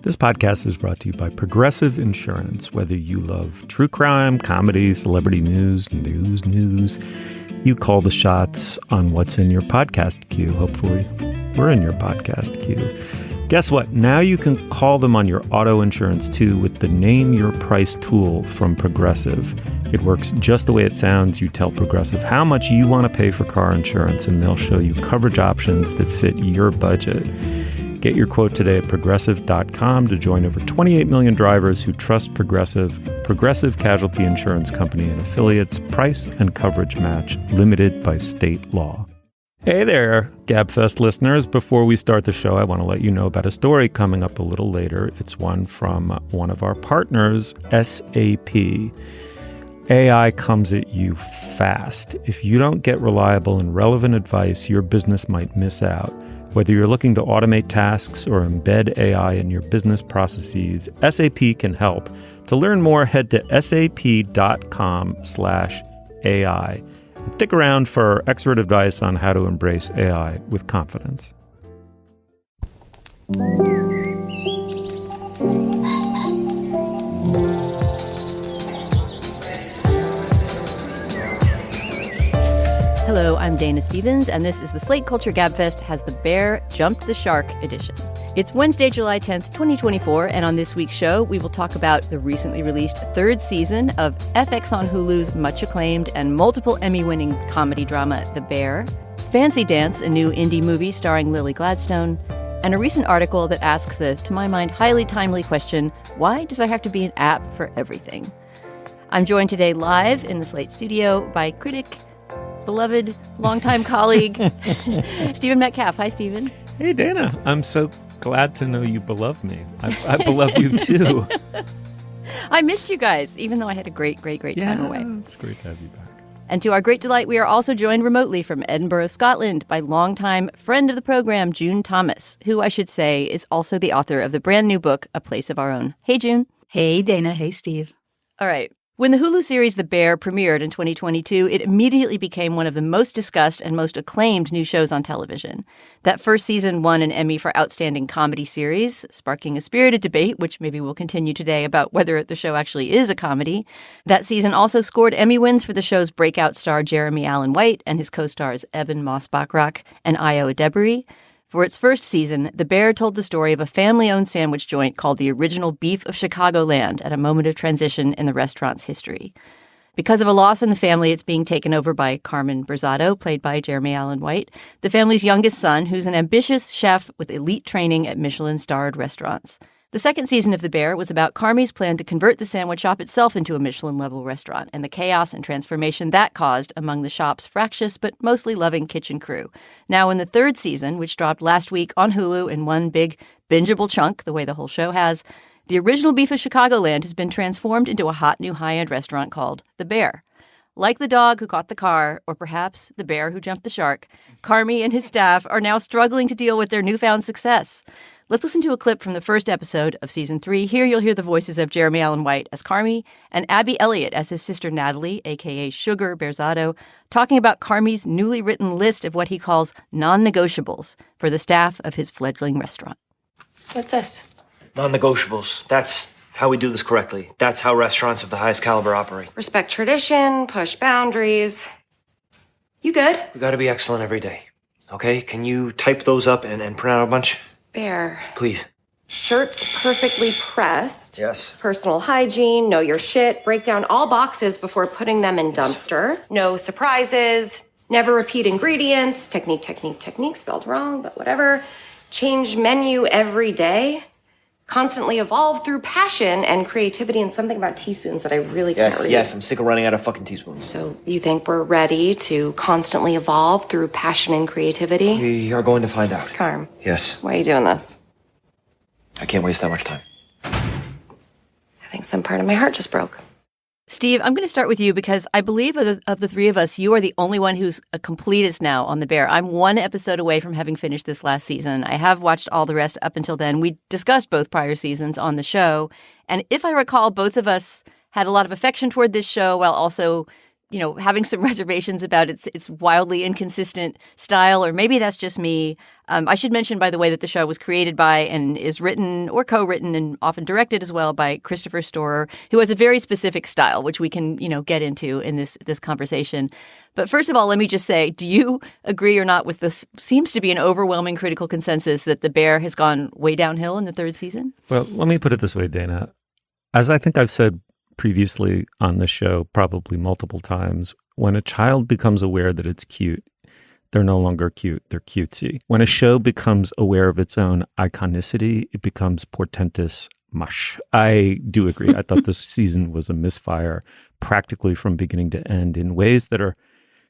This podcast is brought to you by Progressive Insurance. Whether you love true crime, comedy, celebrity news, you call the shots on what's in your podcast queue. Hopefully, we're in your podcast queue. Guess what? Now you can call them on your auto insurance, too, with the Name Your Price tool from Progressive. It works just the way it sounds. You tell Progressive how much you want to pay for car insurance, and they'll show you coverage options that fit your budget. Get your quote today at Progressive.com to join over 28 million drivers who trust Progressive. Progressive Casualty Insurance Company and Affiliates. Price and coverage match limited by state law. Hey there, Gabfest listeners. Before we start the show, I want to let you know about a story coming up a little later. It's one from one of our partners, SAP. AI comes at you fast. If you don't get reliable and relevant advice, your business might miss out. Whether you're looking to automate tasks or embed AI in your business processes, SAP can help. To learn more, head to sap.com/AI. Stick around for expert advice on how to embrace AI with confidence. Hello, I'm Dana Stevens, and this is the Slate Culture Gabfest Has the Bear Jumped the Shark edition. It's Wednesday, July 10th, 2024, and on this week's show, we will talk about the recently released third season of FX on Hulu's much-acclaimed and multiple Emmy-winning comedy drama, The Bear, Fancy Dance, a new indie movie starring Lily Gladstone, and a recent article that asks the, to my mind, highly timely question, why does there have to be an app for everything? I'm joined today live in the Slate studio by critic, beloved, longtime colleague, Stephen Metcalf. Hi, Stephen. Hey, Dana. I'm so glad to know you beloved me. I beloved you, too. I missed you guys, even though I had a great time away. It's great to have you back. And to our great delight, we are also joined remotely from Edinburgh, Scotland, by longtime friend of the program, June Thomas, who I should say is also the author of the brand new book, A Place of Our Own. Hey, June. Hey, Dana. Hey, Steve. All right. When the Hulu series The Bear premiered in 2022, it immediately became one of the most discussed and most acclaimed new shows on television. That first season won an Emmy for Outstanding Comedy Series, sparking a spirited debate, which maybe we'll continue today, about whether the show actually is a comedy. That season also scored Emmy wins for the show's breakout star Jeremy Allen White and his co-stars Evan Moss-Bachrach and Io Adebari. For its first season, The Bear told the story of a family-owned sandwich joint called the Original Beef of Chicagoland at a moment of transition in the restaurant's history. Because of a loss in the family, it's being taken over by Carmen Berzado, played by Jeremy Allen White, the family's youngest son, who's an ambitious chef with elite training at Michelin-starred restaurants. The second season of The Bear was about Carmi's plan to convert the sandwich shop itself into a Michelin-level restaurant and the chaos and transformation that caused among the shop's fractious but mostly loving kitchen crew. Now, in the third season, which dropped last week on Hulu in one big bingeable chunk, the way the whole show has, the Original Beef of Chicagoland has been transformed into a hot new high-end restaurant called The Bear. Like the dog who caught the car, or perhaps the bear who jumped the shark, Carmi and his staff are now struggling to deal with their newfound success. Let's listen to a clip from the first episode of Season 3. Here you'll hear the voices of Jeremy Allen White as Carmi and Abby Elliott as his sister Natalie, a.k.a. Sugar Berzado, talking about Carmi's newly written list of what he calls non-negotiables for the staff of his fledgling restaurant. What's this? Non-negotiables. That's how we do this correctly. That's how restaurants of the highest caliber operate. Respect tradition, push boundaries. You good? We gotta be excellent every day. Okay? Can you type those up and print out a bunch? Bear. Please. Shirts perfectly pressed. Yes. Personal hygiene, know your shit, break down all boxes before putting them in dumpster. No surprises, never repeat ingredients, technique, spelled wrong, but whatever. Change menu every day. Constantly evolve through passion and creativity, and something about teaspoons that I really can't read. Yes, I'm sick of running out of fucking teaspoons. So you think we're ready to constantly evolve through passion and creativity? We are going to find out. Carm. Yes. Why are you doing this? I can't waste that much time. I think some part of my heart just broke. Steve, I'm going to start with you because I believe of the three of us, you are the only one who's a completist now on The Bear. I'm one episode away from having finished this last season. I have watched all the rest up until then. We discussed both prior seasons on the show. And if I recall, both of us had a lot of affection toward this show while also having some reservations about its wildly inconsistent style, or maybe that's just me. I should mention, by the way, that the show was created by and is written or co-written and often directed as well by Christopher Storer, who has a very specific style, which we can, get into in this conversation. But first of all, let me just say, do you agree or not with this? Seems to be an overwhelming critical consensus that The Bear has gone way downhill in the third season? Well, let me put it this way, Dana. As I think I've said previously on the show, probably multiple times, when a child becomes aware that it's cute, they're no longer cute, they're cutesy. When a show becomes aware of its own iconicity, it becomes portentous mush. I do agree. I thought this season was a misfire practically from beginning to end in ways that are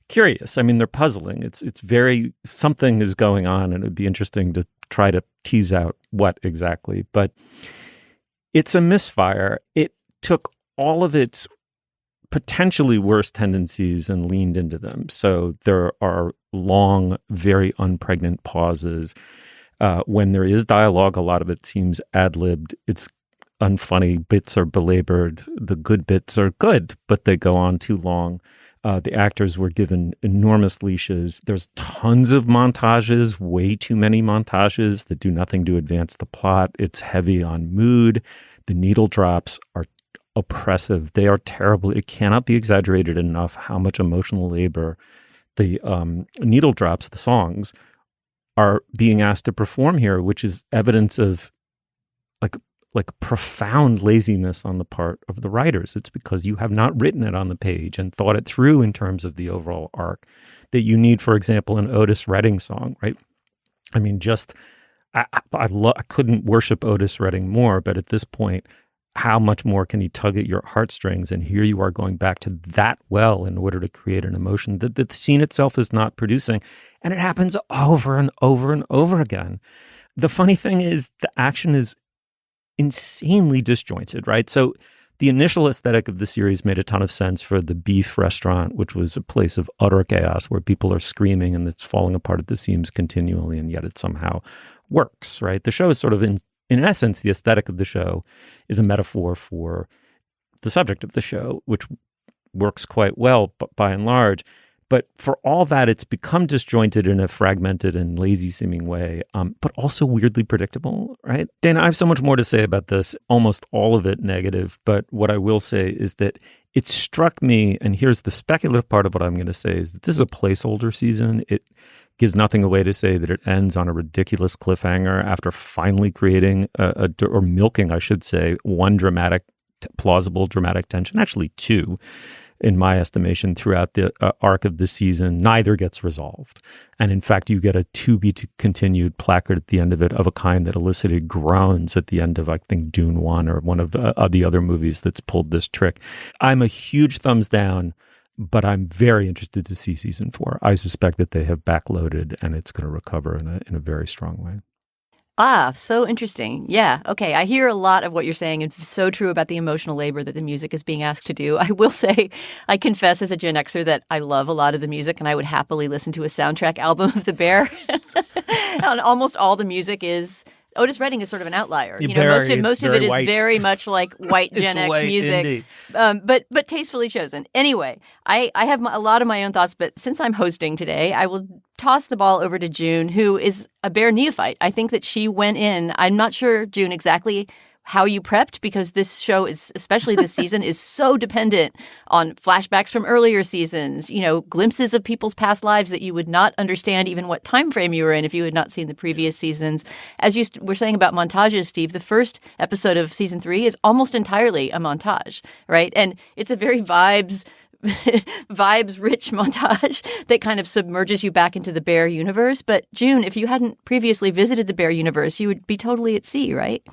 curious. I mean, they're puzzling. It's very, something is going on, and it'd be interesting to try to tease out what exactly. But it's a misfire. It took all of its potentially worst tendencies and leaned into them. So there are long, very unpregnant pauses. When there is dialogue, a lot of it seems ad-libbed. It's unfunny. Bits are belabored. The good bits are good, but they go on too long. The actors were given enormous leashes. There's tons of montages, way too many montages that do nothing to advance the plot. It's heavy on mood. The needle drops are oppressive. They are terrible. It cannot be exaggerated enough how much emotional labor the needle drops, the songs, are being asked to perform here, which is evidence of like profound laziness on the part of the writers. It's because you have not written it on the page and thought it through in terms of the overall arc that you need, for example, an Otis Redding song, right? I mean, I couldn't worship Otis Redding more, but at this point, how much more can he tug at your heartstrings? And here you are going back to that well in order to create an emotion that the scene itself is not producing. And it happens over and over and over again. The funny thing is the action is insanely disjointed, right? So the initial aesthetic of the series made a ton of sense for the Beef restaurant, which was a place of utter chaos where people are screaming and it's falling apart at the seams continually, and yet it somehow works, right? The show is sort of in essence, the aesthetic of the show is a metaphor for the subject of the show, which works quite well by and large. But for all that, it's become disjointed in a fragmented and lazy-seeming way, but also weirdly predictable, right? Dana, I have so much more to say about this, almost all of it negative. But what I will say is that it struck me, and here's the speculative part of what I'm going to say, is that this is a placeholder season. It gives nothing away to say that it ends on a ridiculous cliffhanger after finally creating or milking, I should say, one plausible dramatic tension, actually two, in my estimation, throughout the arc of the season. Neither gets resolved. And in fact, you get a to be continued placard at the end of it of a kind that elicited groans at the end of, I think, Dune 1 or one of the other movies that's pulled this trick. I'm a huge thumbs down, but I'm very interested to see season 4. I suspect that they have backloaded and it's going to recover in a very strong way. Ah, so interesting. Yeah. Okay. I hear a lot of what you're saying, and so true about the emotional labor that the music is being asked to do. I will say, I confess as a Gen Xer that I love a lot of the music, and I would happily listen to a soundtrack album of The Bear. And almost all the music is Otis Redding is sort of an outlier. Most of it is very much like white Gen X music, but tastefully chosen. Anyway, I have a lot of my own thoughts, but since I'm hosting today, I will toss the ball over to June, who is a Bear neophyte. I think that she went in. I'm not sure, June, exactly how you prepped, because this show is, especially this season, is so dependent on flashbacks from earlier seasons, glimpses of people's past lives that you would not understand even what time frame you were in if you had not seen the previous seasons. As you were saying about montages, Steve, the first episode of season 3 is almost entirely a montage, right? And it's a very vibes-rich montage that kind of submerges you back into the Bear universe. But June, if you hadn't previously visited the Bear universe, you would be totally at sea, right?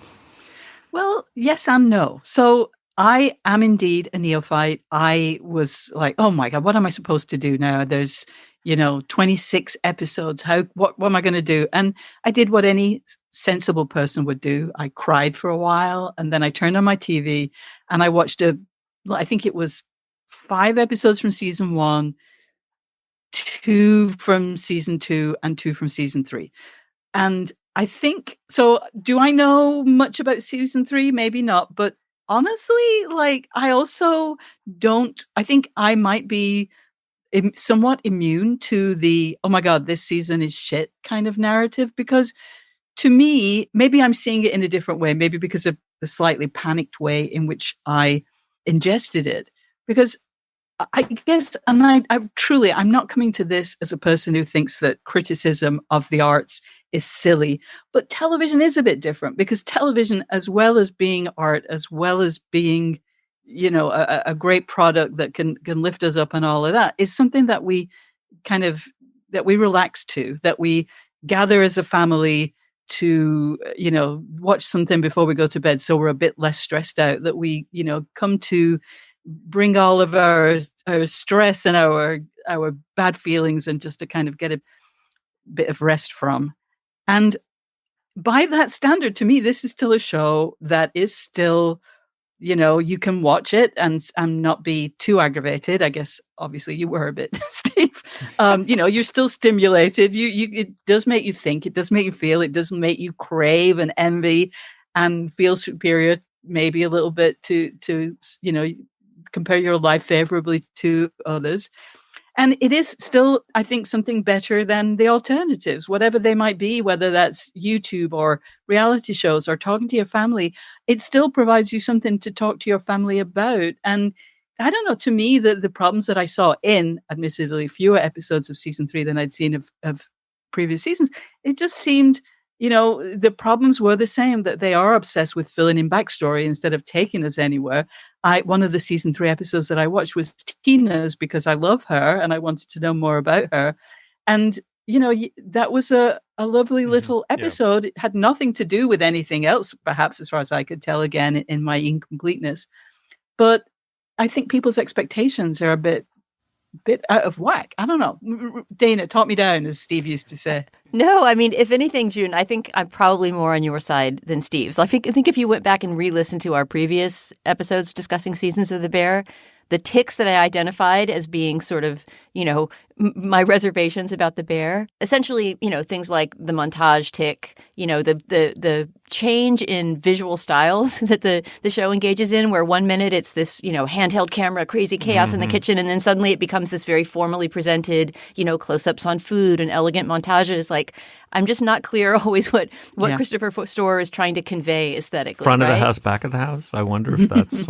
Well, yes and no. So I am indeed a neophyte. I was like, oh my God, what am I supposed to do now? There's, 26 episodes. What am I going to do? And I did what any sensible person would do. I cried for a while, and then I turned on my TV and I watched I think it was 5 episodes from season 1, 2 from season 2, and 2 from season 3. And I think, so do I know much about season 3? Maybe not, but honestly, like, I also don't, I think I might be somewhat immune to the, oh my God, this season is shit kind of narrative, because to me, maybe I'm seeing it in a different way, maybe because of the slightly panicked way in which I ingested it. Because I guess, and I truly, I'm not coming to this as a person who thinks that criticism of the arts is silly, but television is a bit different, because television, as well as being art, as well as being, a great product that can lift us up and all of that, is something that we kind of, that we relax to, that we gather as a family to, watch something before we go to bed, so we're a bit less stressed out, that we, come to bring all of our stress and our bad feelings, and just to kind of get a bit of rest from. And by that standard, to me, this is still a show that is still, you can watch it and not be too aggravated. I guess obviously you were a bit, Steve. You're still stimulated. It does make you think. It does make you feel. It does make you crave and envy and feel superior, maybe a little bit to compare your life favorably to others. And it is still, I think, something better than the alternatives, whatever they might be, whether that's YouTube or reality shows or talking to your family. It still provides you something to talk to your family about. And I don't know, to me, the problems that I saw in, admittedly, fewer episodes of season 3 than I'd seen of previous seasons, it just seemed, the problems were the same, that they are obsessed with filling in backstory instead of taking us anywhere. One of the season 3 episodes that I watched was Tina's, because I love her and I wanted to know more about her. And, that was a lovely little episode. Yeah. It had nothing to do with anything else, perhaps, as far as I could tell, again, in my incompleteness. But I think people's expectations are a bit out of whack. I don't know. Dana, talk me down, as Steve used to say. No, I mean, if anything, June, I think I'm probably more on your side than Steve's. I think if you went back and re-listened to our previous episodes discussing Seasons of the Bear, the tics that I identified as being sort of, my reservations about the bear, essentially, things like the montage tic, the change in visual styles that the show engages in, where 1 minute it's this, handheld camera, crazy chaos in the kitchen, and then suddenly it becomes this very formally presented, close-ups on food and elegant montages. Like, I'm just not clear always what Christopher Storer is trying to convey aesthetically. Front of the house, back of the house. I wonder if that's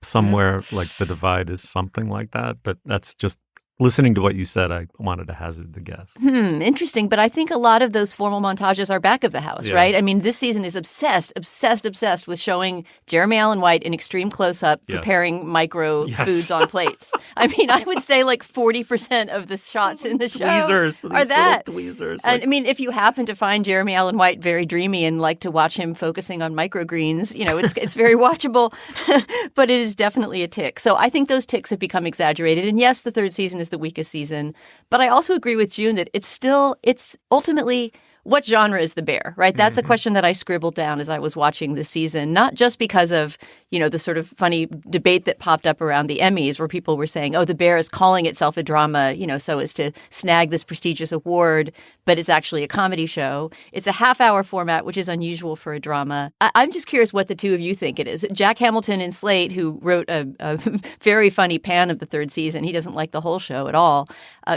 somewhere like the divide is something like that, but that's just listening to what you said. I wanted to hazard the guess. Interesting. But I think a lot of those formal montages are back of the house, right? I mean, this season is obsessed with showing Jeremy Allen White in extreme close-up preparing micro foods on plates. I mean, I would say like 40% of the shots in the show are that. Tweezers. And I mean, if you happen to find Jeremy Allen White very dreamy and like to watch him focusing on microgreens, it's very watchable, but it is definitely a tic. So I think those tics have become exaggerated. And yes, the third season is the weakest season. But I also agree with June that it's ultimately, what genre is the bear, right? That's a question that I scribbled down as I was watching this season, not just because of, the sort of funny debate that popped up around the Emmys where people were saying, oh, the bear is calling itself a drama, so as to snag this prestigious award, but it's actually a comedy show. It's a half-hour format, which is unusual for a drama. I'm just curious what the two of you think it is. Jack Hamilton in Slate, who wrote a very funny pan of the third season, he doesn't like the whole show at all,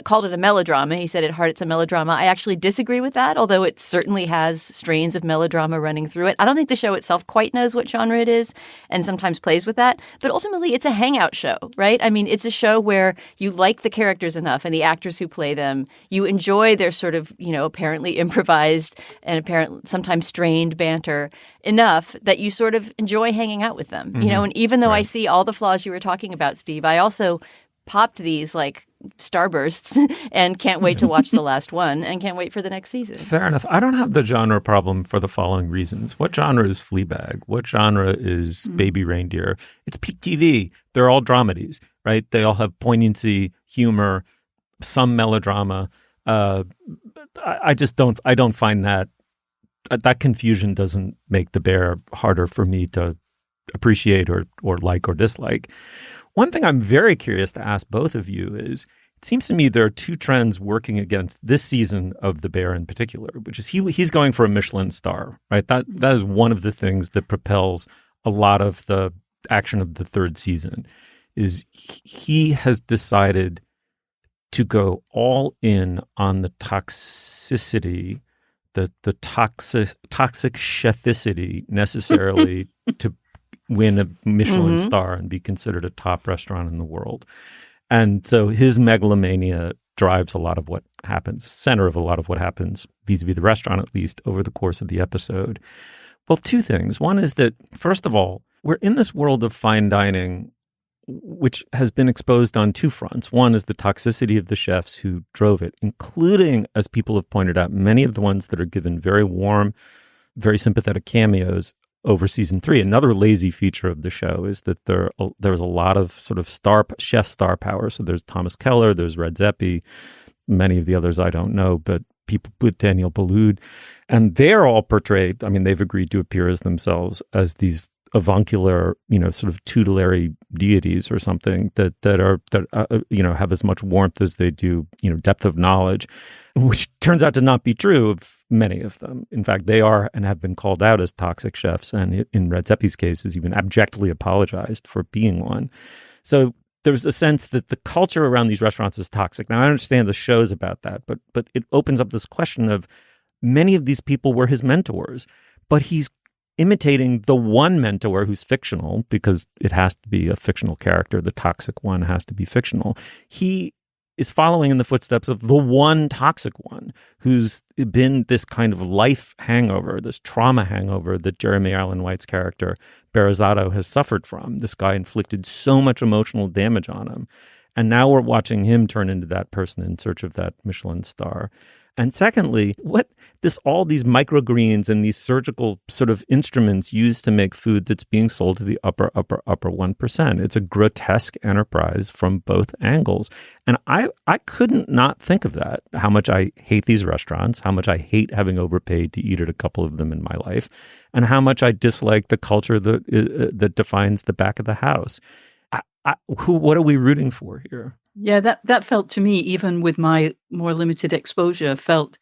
called it a melodrama. He said at heart it's a melodrama. I actually disagree with that, although it certainly has strains of melodrama running through it. I don't think the show itself quite knows what genre it is and sometimes plays with that. But ultimately, it's a hangout show, right? I mean, it's a show where you like the characters enough and the actors who play them. You enjoy their sort of, apparently improvised and apparently sometimes strained banter enough that you sort of enjoy hanging out with them. And even though I see all the flaws you were talking about, Steve, I also popped these like starbursts and can't wait to watch the last one and can't wait for the next season. Fair enough. I don't have the genre problem for the following reasons. What genre is Fleabag? What genre is Baby Reindeer? It's peak TV. They're all dramedies, right? They all have poignancy, humor, some melodrama. I don't find that confusion doesn't make the bear harder for me to appreciate or like or dislike. One thing I'm very curious to ask both of you is, it seems to me there are two trends working against this season of The Bear in particular, which is he's going for a Michelin star, right? That is one of the things that propels a lot of the action of the third season is he has decided to go all in on the toxicity, the toxic cheficity necessarily to win a Michelin star and be considered a top restaurant in the world. And so his megalomania drives a lot of what happens, center of a lot of what happens vis-a-vis the restaurant, at least over the course of the episode. Well, two things. One is that, first of all, we're in this world of fine dining, which has been exposed on two fronts. One is the toxicity of the chefs who drove it, including, as people have pointed out, many of the ones that are given very warm, very sympathetic cameos over season 3. Another lazy feature of the show is that there's a lot of sort of chef star power. So there's Thomas Keller, there's Red Zeppi, many of the others I don't know, but people with Daniel Boulud. And they're all portrayed, I mean, they've agreed to appear as themselves as these avuncular, sort of tutelary deities or something that have as much warmth as they do, depth of knowledge, which turns out to not be true of many of them. In fact, they are and have been called out as toxic chefs, and in Red Zeppi's case, is even abjectly apologized for being one. So there's a sense that the culture around these restaurants is toxic. Now, I understand the show's about that, but it opens up this question of many of these people were his mentors, but he's imitating the one mentor who's fictional, because it has to be a fictional character. The toxic one has to be fictional. He is following in the footsteps of the one toxic one who's been this kind of life hangover, this trauma hangover that Jeremy Allen White's character, Berizzato, has suffered from. This guy inflicted so much emotional damage on him. And now we're watching him turn into that person in search of that Michelin star. And secondly, all these microgreens and these surgical sort of instruments used to make food that's being sold to the upper 1%. It's a grotesque enterprise from both angles. And I couldn't not think of that, how much I hate these restaurants, how much I hate having overpaid to eat at a couple of them in my life, and how much I dislike the culture that defines the back of the house. What are we rooting for here? Yeah, that felt to me, even with my more limited exposure, felt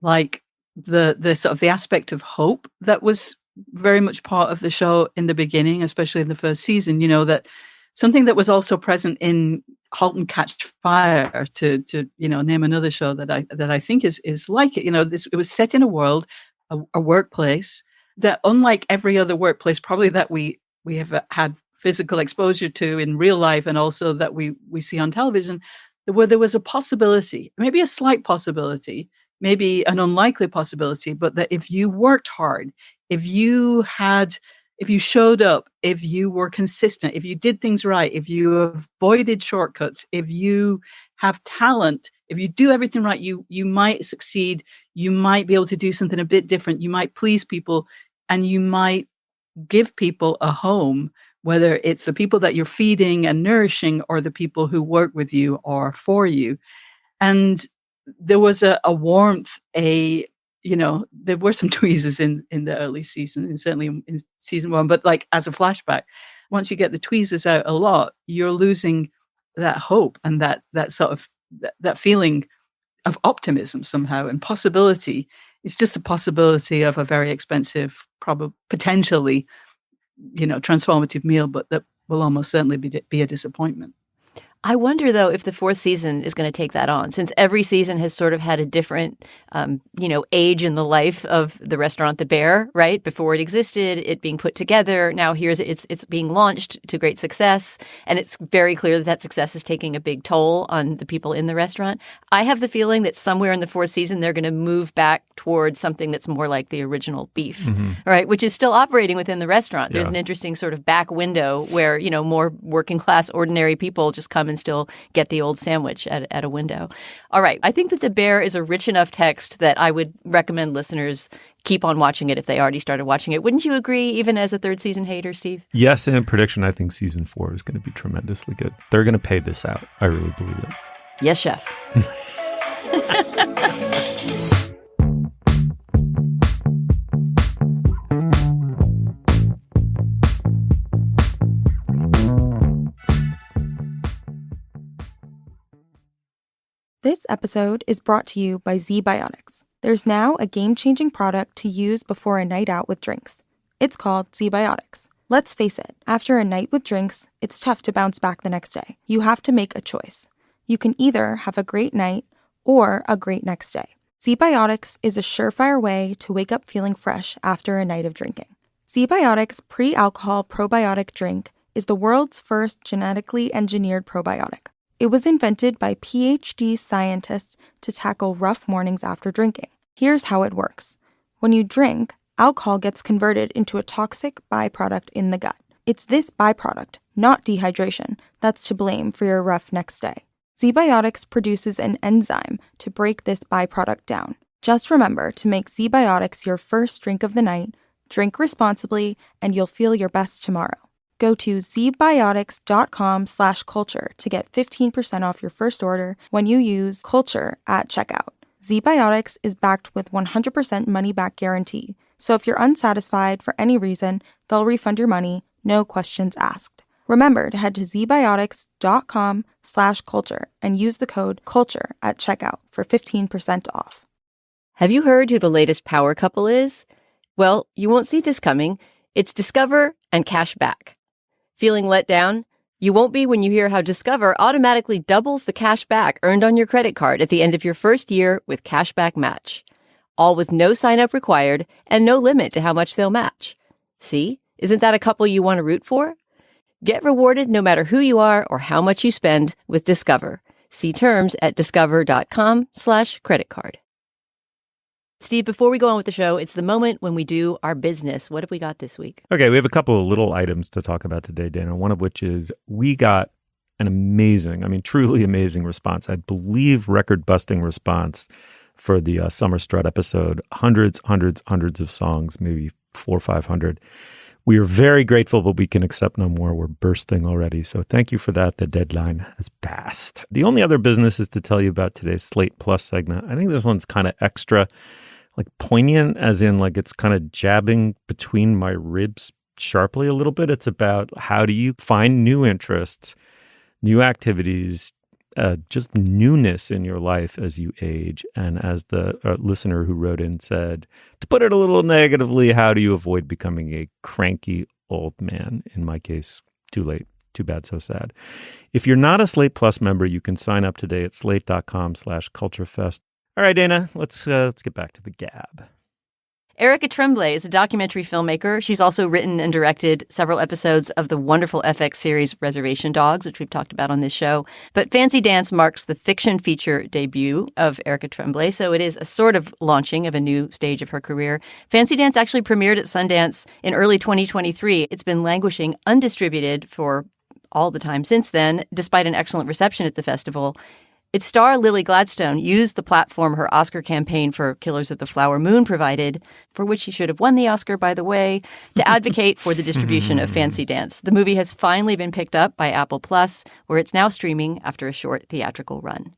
like the sort of the aspect of hope that was very much part of the show in the beginning, especially in the first season. That something that was also present in *Halt and Catch Fire*, to name another show that I think is like it. It was set in a world, a workplace that, unlike every other workplace, probably that we have had physical exposure to in real life, and also that we see on television, where there was a possibility, maybe a slight possibility, maybe an unlikely possibility, but that if you worked hard, if you showed up, if you were consistent, if you did things right, if you avoided shortcuts, if you have talent, if you do everything right, you might succeed, you might be able to do something a bit different, you might please people, and you might give people a home, whether it's the people that you're feeding and nourishing or the people who work with you or for you. And there was a warmth, there were some tweezers in the early season, and certainly in season 1, but like as a flashback, once you get the tweezers out a lot, you're losing that hope and that sort of that feeling of optimism somehow, and possibility. It's just a possibility of a very expensive, potentially, transformative meal, but that will almost certainly be a disappointment. I wonder, though, if the fourth season is going to take that on, since every season has sort of had a different, age in the life of the restaurant The Bear, right? Before it existed, it being put together. Now it's being launched to great success, and it's very clear that success is taking a big toll on the people in the restaurant. I have the feeling that somewhere in the fourth season, they're going to move back towards something that's more like the original beef, right? Which is still operating within the restaurant. There's an interesting sort of back window where, more working class, ordinary people just come and still get the old sandwich at a window. All right. I think that The Bear is a rich enough text that I would recommend listeners keep on watching it if they already started watching it. Wouldn't you agree, even as a third season hater, Steve? Yes, and in prediction, I think season 4 is going to be tremendously good. They're going to pay this out. I really believe it. Yes, chef. This episode is brought to you by ZBiotics. There's now a game-changing product to use before a night out with drinks. It's called ZBiotics. Let's face it, after a night with drinks, it's tough to bounce back the next day. You have to make a choice. You can either have a great night or a great next day. ZBiotics is a surefire way to wake up feeling fresh after a night of drinking. ZBiotics pre-alcohol probiotic drink is the world's first genetically engineered probiotic. It was invented by PhD scientists to tackle rough mornings after drinking. Here's how it works. When you drink, alcohol gets converted into a toxic byproduct in the gut. It's this byproduct, not dehydration, that's to blame for your rough next day. ZBiotics produces an enzyme to break this byproduct down. Just remember to make ZBiotics your first drink of the night, drink responsibly, and you'll feel your best tomorrow. Go to zbiotics.com/culture to get 15% off your first order when you use culture at checkout. ZBiotics is backed with 100% money-back guarantee, so if you're unsatisfied for any reason, they'll refund your money, no questions asked. Remember to head to zbiotics.com/culture and use the code CULTURE at checkout for 15% off. Have you heard who the latest power couple is? Well, you won't see this coming. It's Discover and Cash Back. Feeling let down? You won't be when you hear how Discover automatically doubles the cash back earned on your credit card at the end of your first year with Cashback Match. All with no sign-up required and no limit to how much they'll match. See? Isn't that a couple you want to root for? Get rewarded no matter who you are or how much you spend with Discover. See terms at discover.com/creditcard. Steve, before we go on with the show, it's the moment when we do our business. What have we got this week? Okay, we have a couple of little items to talk about today, Dana, one of which is we got an amazing, truly amazing response. I believe record-busting response for the Summer Strut episode. Hundreds of songs, maybe 400 or 500. We are very grateful, but we can accept no more. We're bursting already. So thank you for that. The deadline has passed. The only other business is to tell you about today's Slate Plus segment. I think this one's kind of extra, poignant, as in it's kind of jabbing between my ribs sharply a little bit. It's about how do you find new interests, new activities, just newness in your life as you age. And as the listener who wrote in said, to put it a little negatively, how do you avoid becoming a cranky old man? In my case, too late. Too bad, so sad. If you're not a Slate Plus member, you can sign up today at slate.com/culturefest. All right, Dana, let's get back to the gab. Erica Tremblay is a documentary filmmaker. She's also written and directed several episodes of the wonderful FX series Reservation Dogs, which we've talked about on this show. But Fancy Dance marks the fiction feature debut of Erica Tremblay, so it is a sort of launching of a new stage of her career. Fancy Dance actually premiered at Sundance in early 2023. It's been languishing undistributed for all the time since then, despite an excellent reception at the festival. Its star, Lily Gladstone, used the platform her Oscar campaign for Killers of the Flower Moon provided, for which she should have won the Oscar, by the way, to advocate for the distribution of Fancy Dance. The movie has finally been picked up by Apple Plus, where it's now streaming after a short theatrical run.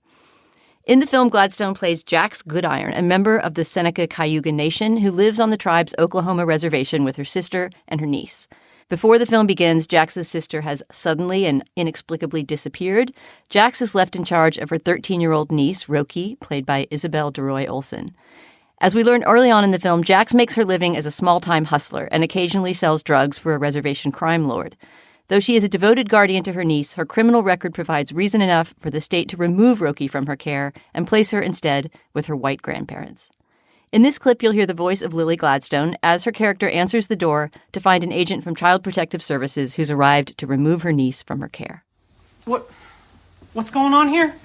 In the film, Gladstone plays Jax Goodiron, a member of the Seneca Cayuga Nation who lives on the tribe's Oklahoma reservation with her sister and her niece. Before the film begins, Jax's sister has suddenly and inexplicably disappeared. Jax is left in charge of her 13-year-old niece, Roki, played by Isabel DeRoy Olsen. As we learn early on in the film, Jax makes her living as a small-time hustler and occasionally sells drugs for a reservation crime lord. Though she is a devoted guardian to her niece, her criminal record provides reason enough for the state to remove Roki from her care and place her instead with her white grandparents. In this clip, you'll hear the voice of Lily Gladstone as her character answers the door to find an agent from Child Protective Services who's arrived to remove her niece from her care. What's going on here?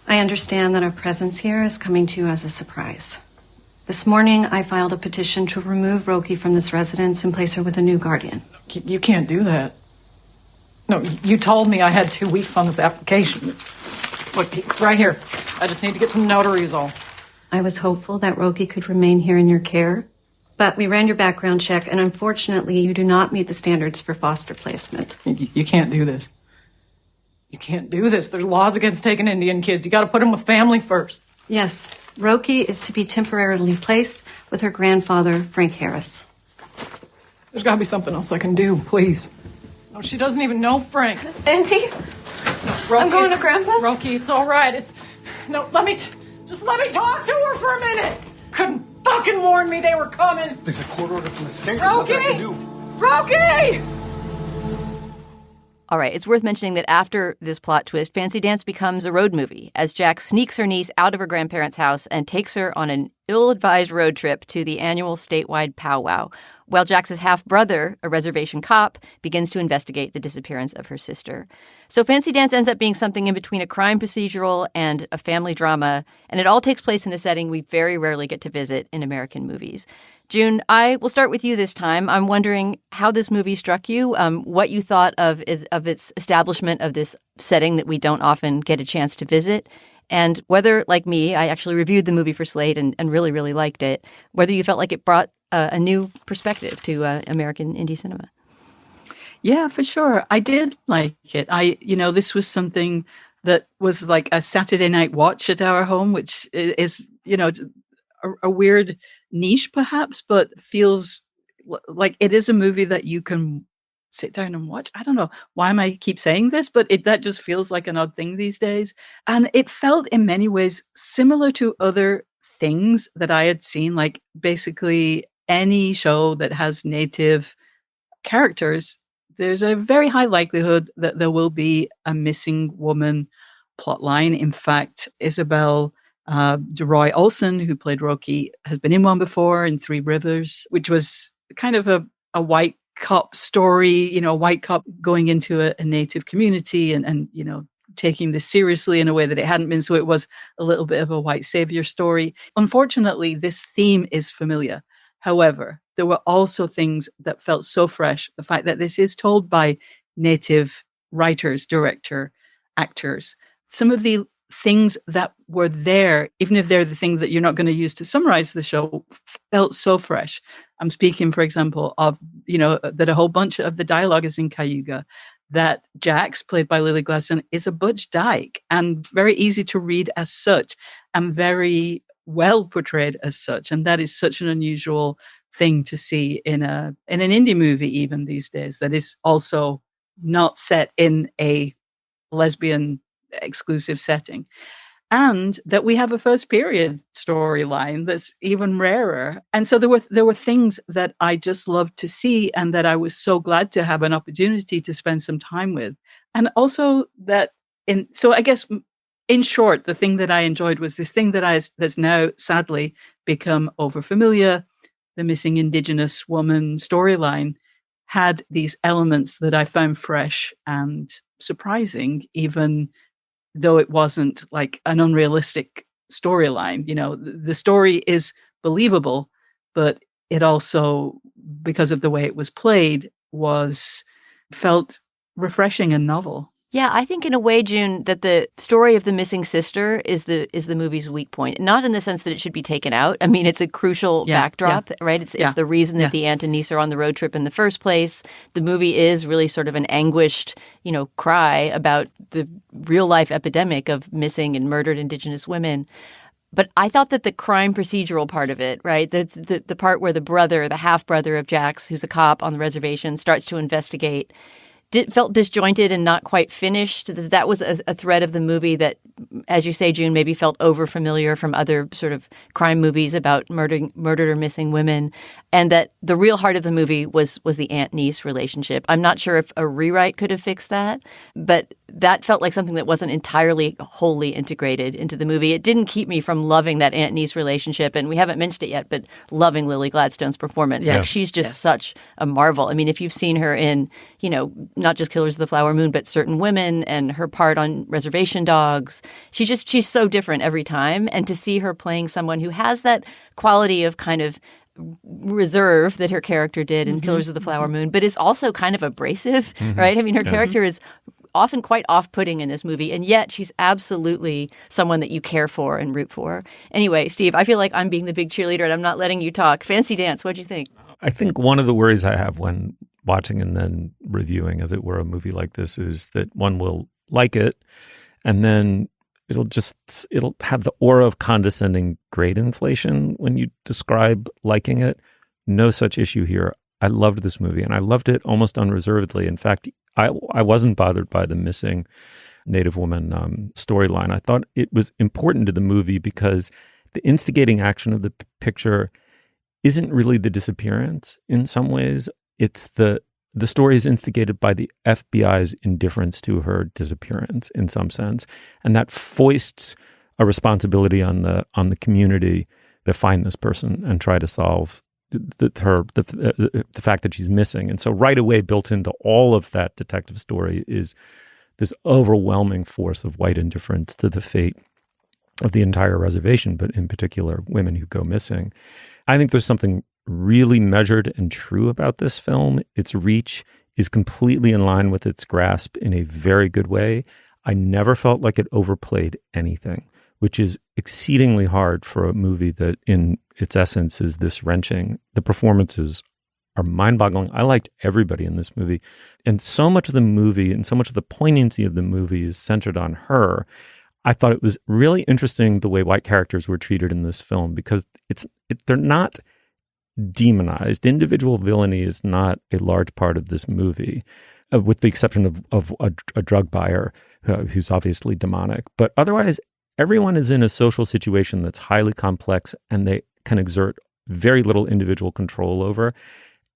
I understand that our presence here is coming to you as a surprise. This morning, I filed a petition to remove Roki from this residence and place her with a new guardian. You can't do that. No, you told me I had 2 weeks on this application. It's right here. I just need to get to the notary is all. I was hopeful that Roki could remain here in your care, but we ran your background check, and unfortunately, you do not meet the standards for foster placement. You can't do this. You can't do this. There's laws against taking Indian kids. You got to put them with family first. Yes, Roki is to be temporarily placed with her grandfather, Frank Harris. There's got to be something else I can do, please. No, she doesn't even know Frank. Auntie, Roki, I'm going to Grandpa's. Roki, it's all right. Just let me talk to her for a minute. Couldn't fucking warn me they were coming. There's a court order from the state. Roki! Nothing I can do. Roki! Hey! All right, it's worth mentioning that after this plot twist, Fancy Dance becomes a road movie as Jack sneaks her niece out of her grandparents' house and takes her on an ill-advised road trip to the annual statewide powwow, while Jack's half-brother, a reservation cop, begins to investigate the disappearance of her sister. So Fancy Dance ends up being something in between a crime procedural and a family drama, and it all takes place in a setting we very rarely get to visit in American movies. June, I will start with you this time. I'm wondering how this movie struck you, what you thought of its establishment of this setting that we don't often get a chance to visit, and whether, like me, I actually reviewed the movie for Slate and really, really liked it, whether you felt like it brought a new perspective to American indie cinema. Yeah, for sure. I did like it. This was something that was like a Saturday night watch at our home, which is, a weird niche perhaps, but feels like it is a movie that you can sit down and watch. I don't know why I keep saying this, but that just feels like an odd thing these days. And it felt in many ways similar to other things that I had seen, like basically any show that has native characters, there's a very high likelihood that there will be a missing woman plotline. In fact, Isabel DeRoy Olsen, who played Roki, has been in one before in Three Rivers, which was kind of a white cop story, a white cop going into a native community and taking this seriously in a way that it hadn't been. So it was a little bit of a white savior story. Unfortunately, this theme is familiar. However, there were also things that felt so fresh. The fact that this is told by native writers, director, actors. Some of the things that were there, even if they're the things that you're not going to use to summarize the show, felt so fresh. I'm speaking, for example, of, that a whole bunch of the dialogue is in Cayuga, that Jax, played by Lily Gladstone, is a butch dyke and very easy to read as such and very well portrayed as such. And that is such an unusual thing to see in an indie movie even these days, that is also not set in a lesbian exclusive setting. And that we have a first period storyline that's even rarer. And so there were things that I just loved to see and that I was so glad to have an opportunity to spend some time with. And also that so I guess in short, the thing that I enjoyed was this thing that's now sadly become overfamiliar. The missing Indigenous woman storyline had these elements that I found fresh and surprising, even though it wasn't like an unrealistic storyline. The story is believable, but it also, because of the way it was played, felt refreshing and novel. Yeah, I think in a way, June, that the story of the missing sister is the movie's weak point. Not in the sense that it should be taken out. I mean, it's a crucial backdrop, right? It's the reason that the aunt and niece are on the road trip in the first place. The movie is really sort of an anguished, cry about the real life epidemic of missing and murdered Indigenous women. But I thought that the crime procedural part of it, right, the part where the half-brother of Jax, who's a cop on the reservation, starts to investigate, felt disjointed and not quite finished. That was a thread of the movie that, as you say, June, maybe felt overfamiliar from other sort of crime movies about murdered or missing women. And that the real heart of the movie was the aunt-niece relationship. I'm not sure if a rewrite could have fixed that, but that felt like something that wasn't entirely wholly integrated into the movie. It didn't keep me from loving that aunt-niece relationship. And we haven't mentioned it yet, but loving Lily Gladstone's performance. Yes. Like, she's just such a marvel. I mean, if you've seen her in, not just Killers of the Flower Moon, but Certain Women and her part on Reservation Dogs, she's so different every time. And to see her playing someone who has that quality of kind of reserve that her character did in Killers of the Flower Moon, but is also kind of abrasive, right? I mean, her character is often quite off-putting in this movie, and yet she's absolutely someone that you care for and root for. Anyway, Steve, I feel like I'm being the big cheerleader and I'm not letting you talk. Fancy Dance, what'd you think? I think one of the worries I have when watching and then reviewing, as it were, a movie like this is that one will like it and then it'll have the aura of condescending grade inflation when you describe liking it. No such issue here. I loved this movie and I loved it almost unreservedly. In fact, I wasn't bothered by the missing Native woman storyline. I thought it was important to the movie because the instigating action of the picture isn't really the disappearance in some ways. It's the the story is instigated by the FBI's indifference to her disappearance in some sense. And that foists a responsibility on the community to find this person and try to solve the fact that she's missing. And so right away built into all of that detective story is this overwhelming force of white indifference to the fate of the entire reservation, but in particular women who go missing. I think there's something really measured and true about this film. Its reach is completely in line with its grasp in a very good way. I never felt like it overplayed anything, which is exceedingly hard for a movie that in its essence is this wrenching. The performances are mind-boggling. I liked everybody in this movie. And so much of the movie and so much of the poignancy of the movie is centered on her. I thought it was really interesting the way white characters were treated in this film because they're not demonized. Individual villainy is not a large part of this movie, with the exception of a drug buyer who's obviously demonic. But otherwise, everyone is in a social situation that's highly complex and they can exert very little individual control over.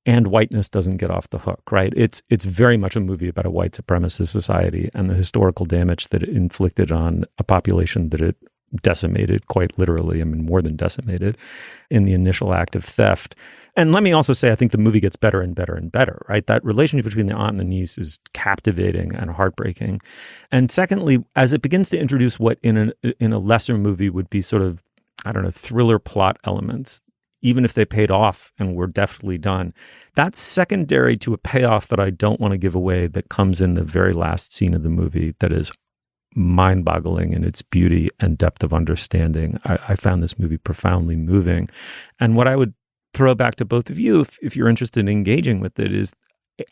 And whiteness doesn't get off the hook, right? It's very much a movie about a white supremacist society and the historical damage that it inflicted on a population that it decimated, quite literally, I mean, more than decimated, in the initial act of theft. And let me also say, I think the movie gets better and better and better, right? That relationship between the aunt and the niece is captivating and heartbreaking. And secondly, as it begins to introduce what in a lesser movie would be sort of, I don't know, thriller plot elements, even if they paid off and were deftly done, that's secondary to a payoff that I don't want to give away that comes in the very last scene of the movie that is mind-boggling in its beauty and depth of understanding. I found this movie profoundly moving. And what I would throw back to both of you, if you're interested in engaging with it, is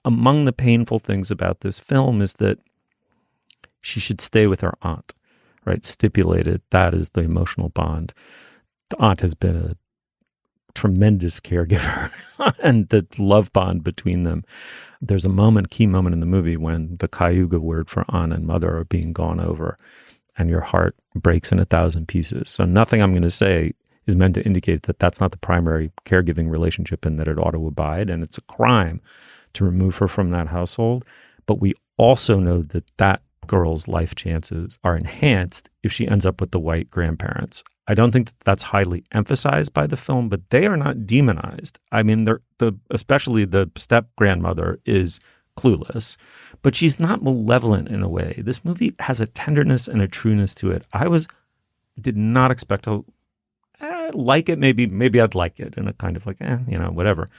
among the painful things about this film is that she should stay with her aunt, right? Stipulated, that is the emotional bond. The aunt has been a tremendous caregiver and the love bond between them. There's a key moment in the movie when the Cayuga word for aunt and mother are being gone over and your heart breaks in 1,000 pieces. So nothing I'm going to say is meant to indicate that that's not the primary caregiving relationship and that it ought to abide. And it's a crime to remove her from that household. But we also know that that girl's life chances are enhanced if she ends up with the white grandparents. I don't think that that's highly emphasized by the film, but they are not demonized. I mean, especially the step-grandmother is clueless, but she's not malevolent in a way. This movie has a tenderness and a trueness to it. Did not expect to like it. Maybe I'd like it in a kind of like, whatever.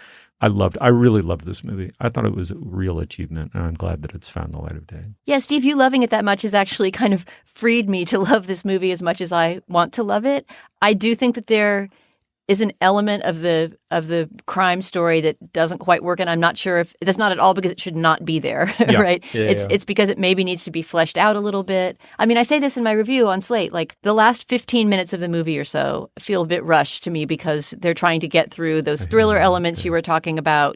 I really loved this movie. I thought it was a real achievement, and I'm glad that it's found the light of day. Yeah, Steve, you loving it that much has actually kind of freed me to love this movie as much as I want to love it. I do think that there is an element of the crime story that doesn't quite work, and I'm not sure if that's not at all because it should not be there, right? Yeah, it's because it maybe needs to be fleshed out a little bit. I mean, I say this in my review on Slate, like the last 15 minutes of the movie or so feel a bit rushed to me because they're trying to get through those thriller elements you were talking about,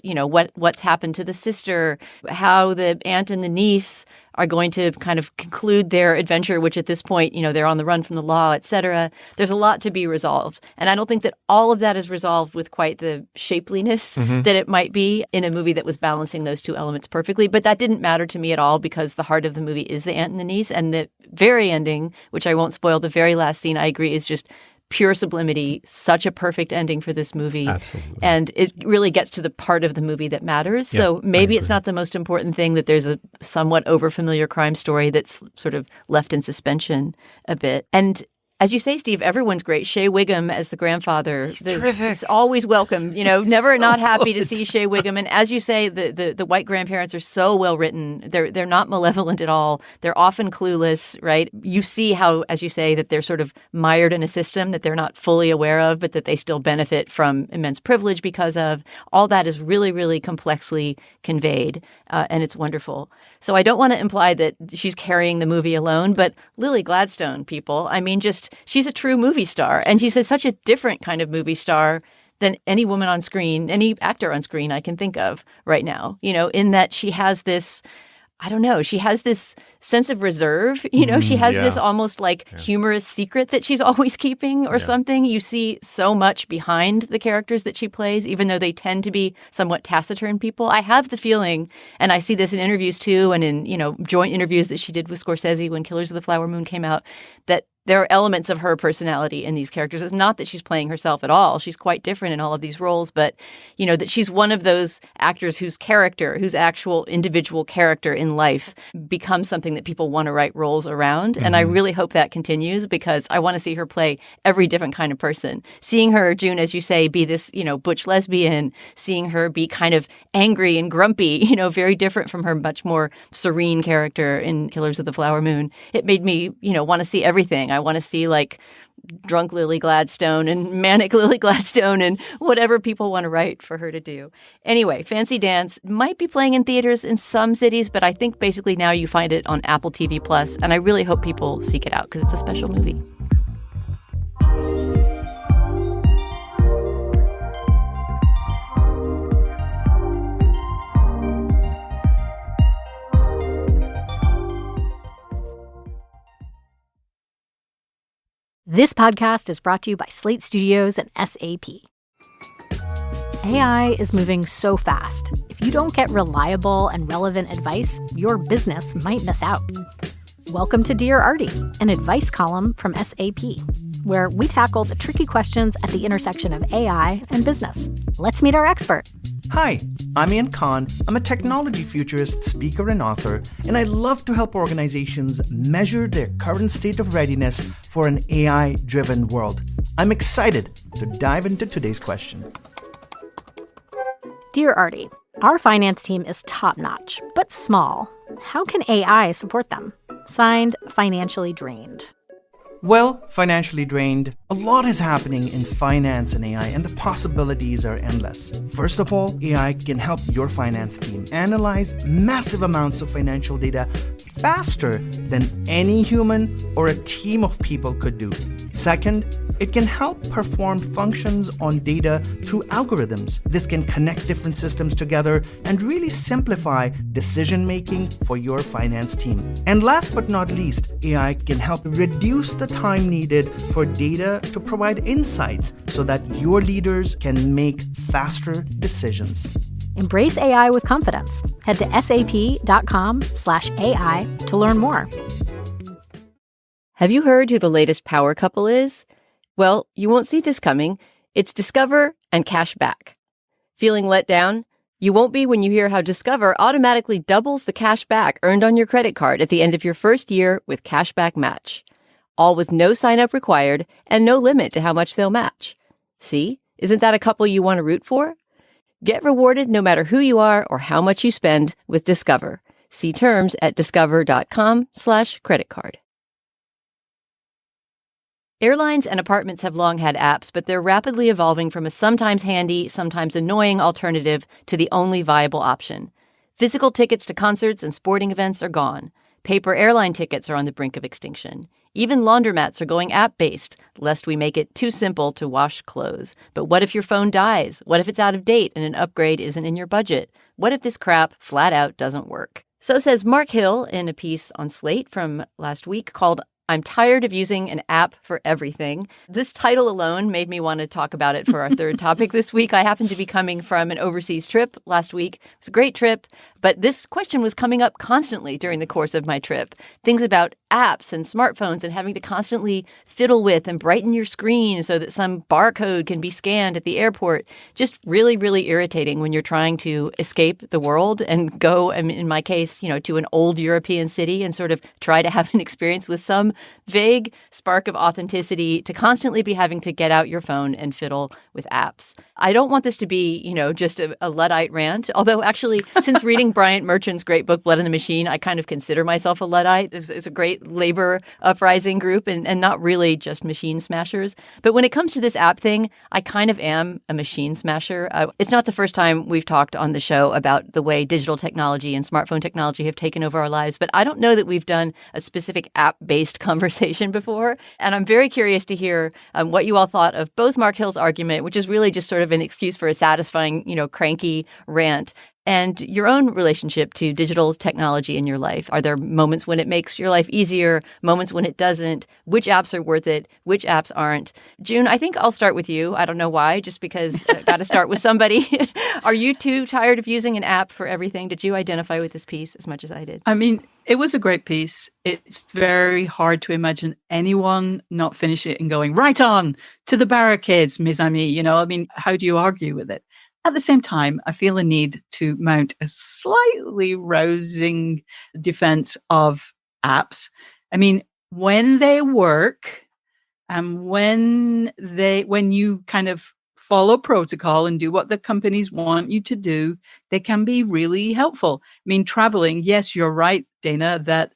what's happened to the sister, how the aunt and the niece are going to kind of conclude their adventure, which at this point, they're on the run from the law, et cetera. There's a lot to be resolved. And I don't think that all of that is resolved with quite the shapeliness that it might be in a movie that was balancing those two elements perfectly. But that didn't matter to me at all because the heart of the movie is the aunt and the niece. And the very ending, which I won't spoil, the very last scene, I agree, is just pure sublimity, such a perfect ending for this movie. Absolutely. And it really gets to the part of the movie that matters. Yeah, so maybe it's not the most important thing that there's a somewhat overfamiliar crime story that's sort of left in suspension a bit. And as you say, Steve, everyone's great. Shea Wiggum as the grandfather. He's terrific. He's always welcome. Never so not happy good. to see Shea Wiggum. And as you say, the white grandparents are so well written. They're not malevolent at all. They're often clueless, right? You see how, as you say, that they're sort of mired in a system that they're not fully aware of, but that they still benefit from immense privilege because of. All that is really, really complexly conveyed, and it's wonderful. So I don't want to imply that she's carrying the movie alone, but Lily Gladstone, people, I mean, she's a true movie star, and she's such a different kind of movie star than any woman on screen, any actor on screen I can think of right now, in that she has this I don't know. She has this sense of reserve. You know, she has this almost like humorous secret that she's always keeping or something. You see so much behind the characters that she plays, even though they tend to be somewhat taciturn people. I have the feeling, and I see this in interviews too, and in, you know, joint interviews that she did with Scorsese when Killers of the Flower Moon came out, that there are elements of her personality in these characters. It's not that she's playing herself at all. She's quite different in all of these roles, but, you know, that she's one of those actors whose character, whose actual individual character in life becomes something that people want to write roles around. And I really hope that continues because I want to see her play every different kind of person. Seeing her, June, as you say, be this, you know, butch lesbian, seeing her be kind of angry and grumpy, you know, very different from her much more serene character in Killers of the Flower Moon. It made me, you know, want to see everything. I want to see like drunk Lily Gladstone and manic Lily Gladstone and whatever people want to write for her to do. Anyway, Fancy Dance might be playing in theaters in some cities, but I think basically now you find it on Apple TV Plus, and I really hope people seek it out because it's a special movie. This podcast is brought to you by Slate Studios and SAP. AI is moving so fast. If you don't get reliable and relevant advice, your business might miss out. Welcome to Dear Artie, an advice column from SAP, where we tackle the tricky questions at the intersection of AI and business. Let's meet our expert. Hi, I'm Ian Khan. I'm a technology futurist, speaker, and author, and I love to help organizations measure their current state of readiness for an AI-driven world. I'm excited to dive into today's question. Dear Artie, our finance team is top-notch, but small. How can AI support them? Signed, Financially Drained. Well, financially drained, a lot is happening in finance and AI, and the possibilities are endless. First of all, AI can help your finance team analyze massive amounts of financial data faster than any human or a team of people could do. Second, it can help perform functions on data through algorithms. This can connect different systems together and really simplify decision-making for your finance team. And last but not least, AI can help reduce the time needed for data to provide insights so that your leaders can make faster decisions. Embrace AI with confidence. Head to sap.com/AI to learn more. Have you heard who the latest power couple is? Well, you won't see this coming. It's Discover and Cashback. Feeling let down? You won't be when you hear how Discover automatically doubles the cash back earned on your credit card at the end of your first year with Cashback Match. All with no sign-up required and no limit to how much they'll match. See? Isn't that a couple you want to root for? Get rewarded no matter who you are or how much you spend with Discover. See terms at discover.com/creditcard. Airlines and apartments have long had apps, but they're rapidly evolving from a sometimes handy, sometimes annoying alternative to the only viable option. Physical tickets to concerts and sporting events are gone. Paper airline tickets are on the brink of extinction. Even laundromats are going app-based, lest we make it too simple to wash clothes. But what if your phone dies? What if it's out of date and an upgrade isn't in your budget? What if this crap flat out doesn't work? So says Mark Hill in a piece on Slate from last week called I'm tired of using an app for everything. This title alone made me want to talk about it for our third topic this week. I happened to be coming from an overseas trip last week. It was a great trip, but this question was coming up constantly during the course of my trip. Things about apps and smartphones and having to constantly fiddle with and brighten your screen so that some barcode can be scanned at the airport. Just really, really irritating when you're trying to escape the world and go, in my case, to an old European city and sort of try to have an experience with some vague spark of authenticity, to constantly be having to get out your phone and fiddle with apps. I don't want this to be, just a Luddite rant, although actually, since reading Bryant Merchant's great book, Blood in the Machine, I kind of consider myself a Luddite. It's a great labor uprising group and not really just machine smashers. But when it comes to this app thing, I kind of am a machine smasher. It's not the first time we've talked on the show about the way digital technology and smartphone technology have taken over our lives, but I don't know that we've done a specific app-based conversation before. And I'm very curious to hear what you all thought of both Mark Hill's argument, which is really just sort of an excuse for a satisfying, cranky rant, and your own relationship to digital technology in your life. Are there moments when it makes your life easier, moments when it doesn't? Which apps are worth it? Which apps aren't? June, I think I'll start with you. I don't know why, just because I got to start with somebody. Are you too tired of using an app for everything? Did you identify with this piece as much as I did? I mean, it was a great piece. It's very hard to imagine anyone not finish it and going, right on to the barricades, mes amis. I mean, how do you argue with it? At the same time, I feel a need to mount a slightly rousing defense of apps. I mean, when they work and when you kind of follow protocol and do what the companies want you to do, they can be really helpful. I mean, traveling, yes, you're right, Dana, that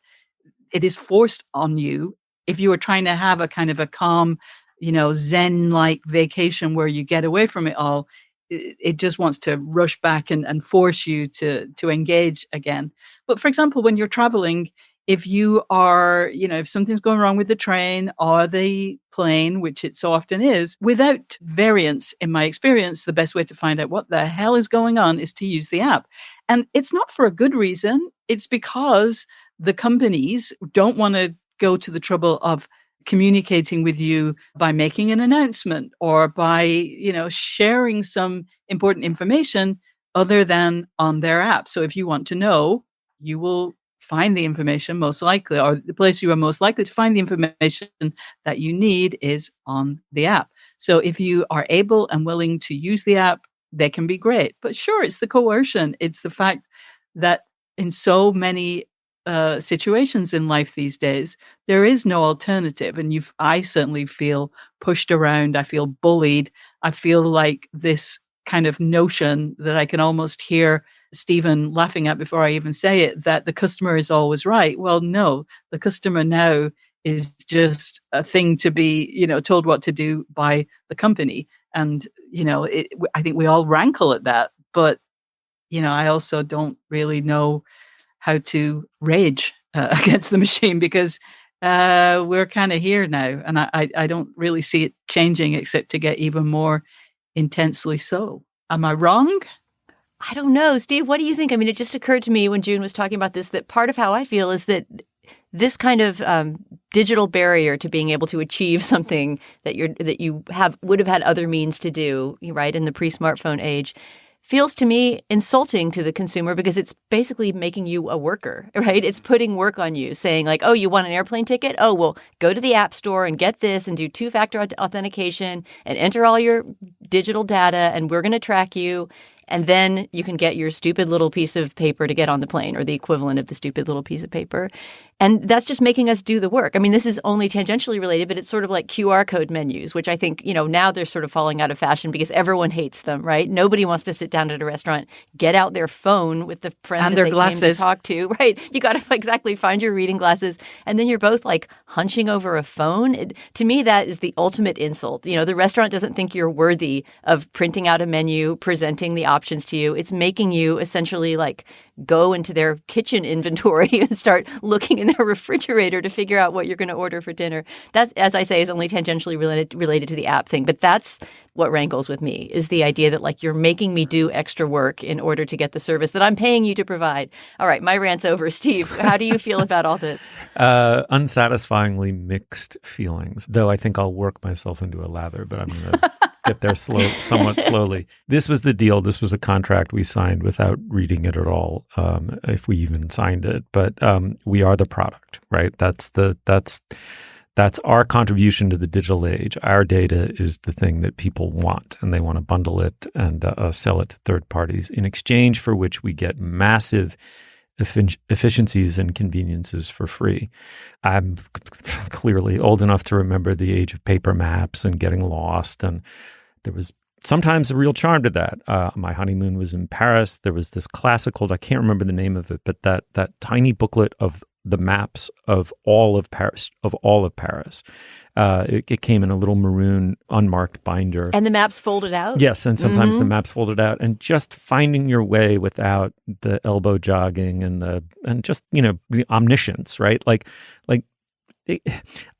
it is forced on you. If you are trying to have a kind of a calm, Zen-like vacation where you get away from it all, it just wants to rush back and force you to engage again. But for example, when you're traveling, if you are, if something's going wrong with the train or the plane, which it so often is, without variance, in my experience, the best way to find out what the hell is going on is to use the app. And it's not for a good reason. It's because the companies don't want to go to the trouble of communicating with you by making an announcement or by, sharing some important information other than on their app. So if you want to know, you will find the information most likely, or the place you are most likely to find the information that you need is on the app. So if you are able and willing to use the app, they can be great. But sure, it's the coercion. It's the fact that in so many situations in life these days, there is no alternative. And I certainly feel pushed around. I feel bullied. I feel like this kind of notion that I can almost hear Stephen laughing at before I even say it, that the customer is always right. Well, no, the customer now is just a thing to be, told what to do by the company. And, I think we all rankle at that. But, I also don't really know how to rage against the machine because we're kind of here now. And I don't really see it changing except to get even more intensely so. Am I wrong? I don't know. Steve, what do you think? I mean, it just occurred to me when June was talking about this, that part of how I feel is that this kind of digital barrier to being able to achieve something that you would have had other means to do, right, in the pre-smartphone age, feels to me insulting to the consumer because it's basically making you a worker, right? It's putting work on you, saying like, oh, you want an airplane ticket? Oh, well, go to the App Store and get this and do two-factor authentication and enter all your digital data and we're going to track you. And then you can get your stupid little piece of paper to get on the plane or the equivalent of the stupid little piece of paper. And that's just making us do the work. I mean, this is only tangentially related, but it's sort of like QR code menus, which I think, now they're sort of falling out of fashion because everyone hates them, right? Nobody wants to sit down at a restaurant, get out their phone with the friend and that their they glasses. came to talk to, right? You got to exactly find your reading glasses. And then you're both like hunching over a phone. To me, that is the ultimate insult. The restaurant doesn't think you're worthy of printing out a menu, presenting the options to you. It's making you essentially like go into their kitchen inventory and start looking in their refrigerator to figure out what you're going to order for dinner. That, as I say, is only tangentially related to the app thing. But that's what rankles with me, is the idea that like you're making me do extra work in order to get the service that I'm paying you to provide. All right, my rant's over. Steve, how do you feel about all this? Unsatisfyingly mixed feelings, though I think I'll work myself into a lather, but I'm going to get there somewhat slowly. This was the deal. This was a contract we signed without reading it at all, if we even signed it. But we are the product, right? That's our contribution to the digital age. Our data is the thing that people want, and they want to bundle it and sell it to third parties, in exchange for which we get massive efficiencies and conveniences for free. I'm clearly old enough to remember the age of paper maps and getting lost, and there was sometimes a real charm to that. My honeymoon was in Paris. There was this classical, I can't remember the name of it, but that tiny booklet of the maps of all of Paris, It came in a little maroon unmarked binder. And the maps folded out? Yes, and sometimes the maps folded out. And just finding your way without the elbow jogging and just, the omniscience, right? Like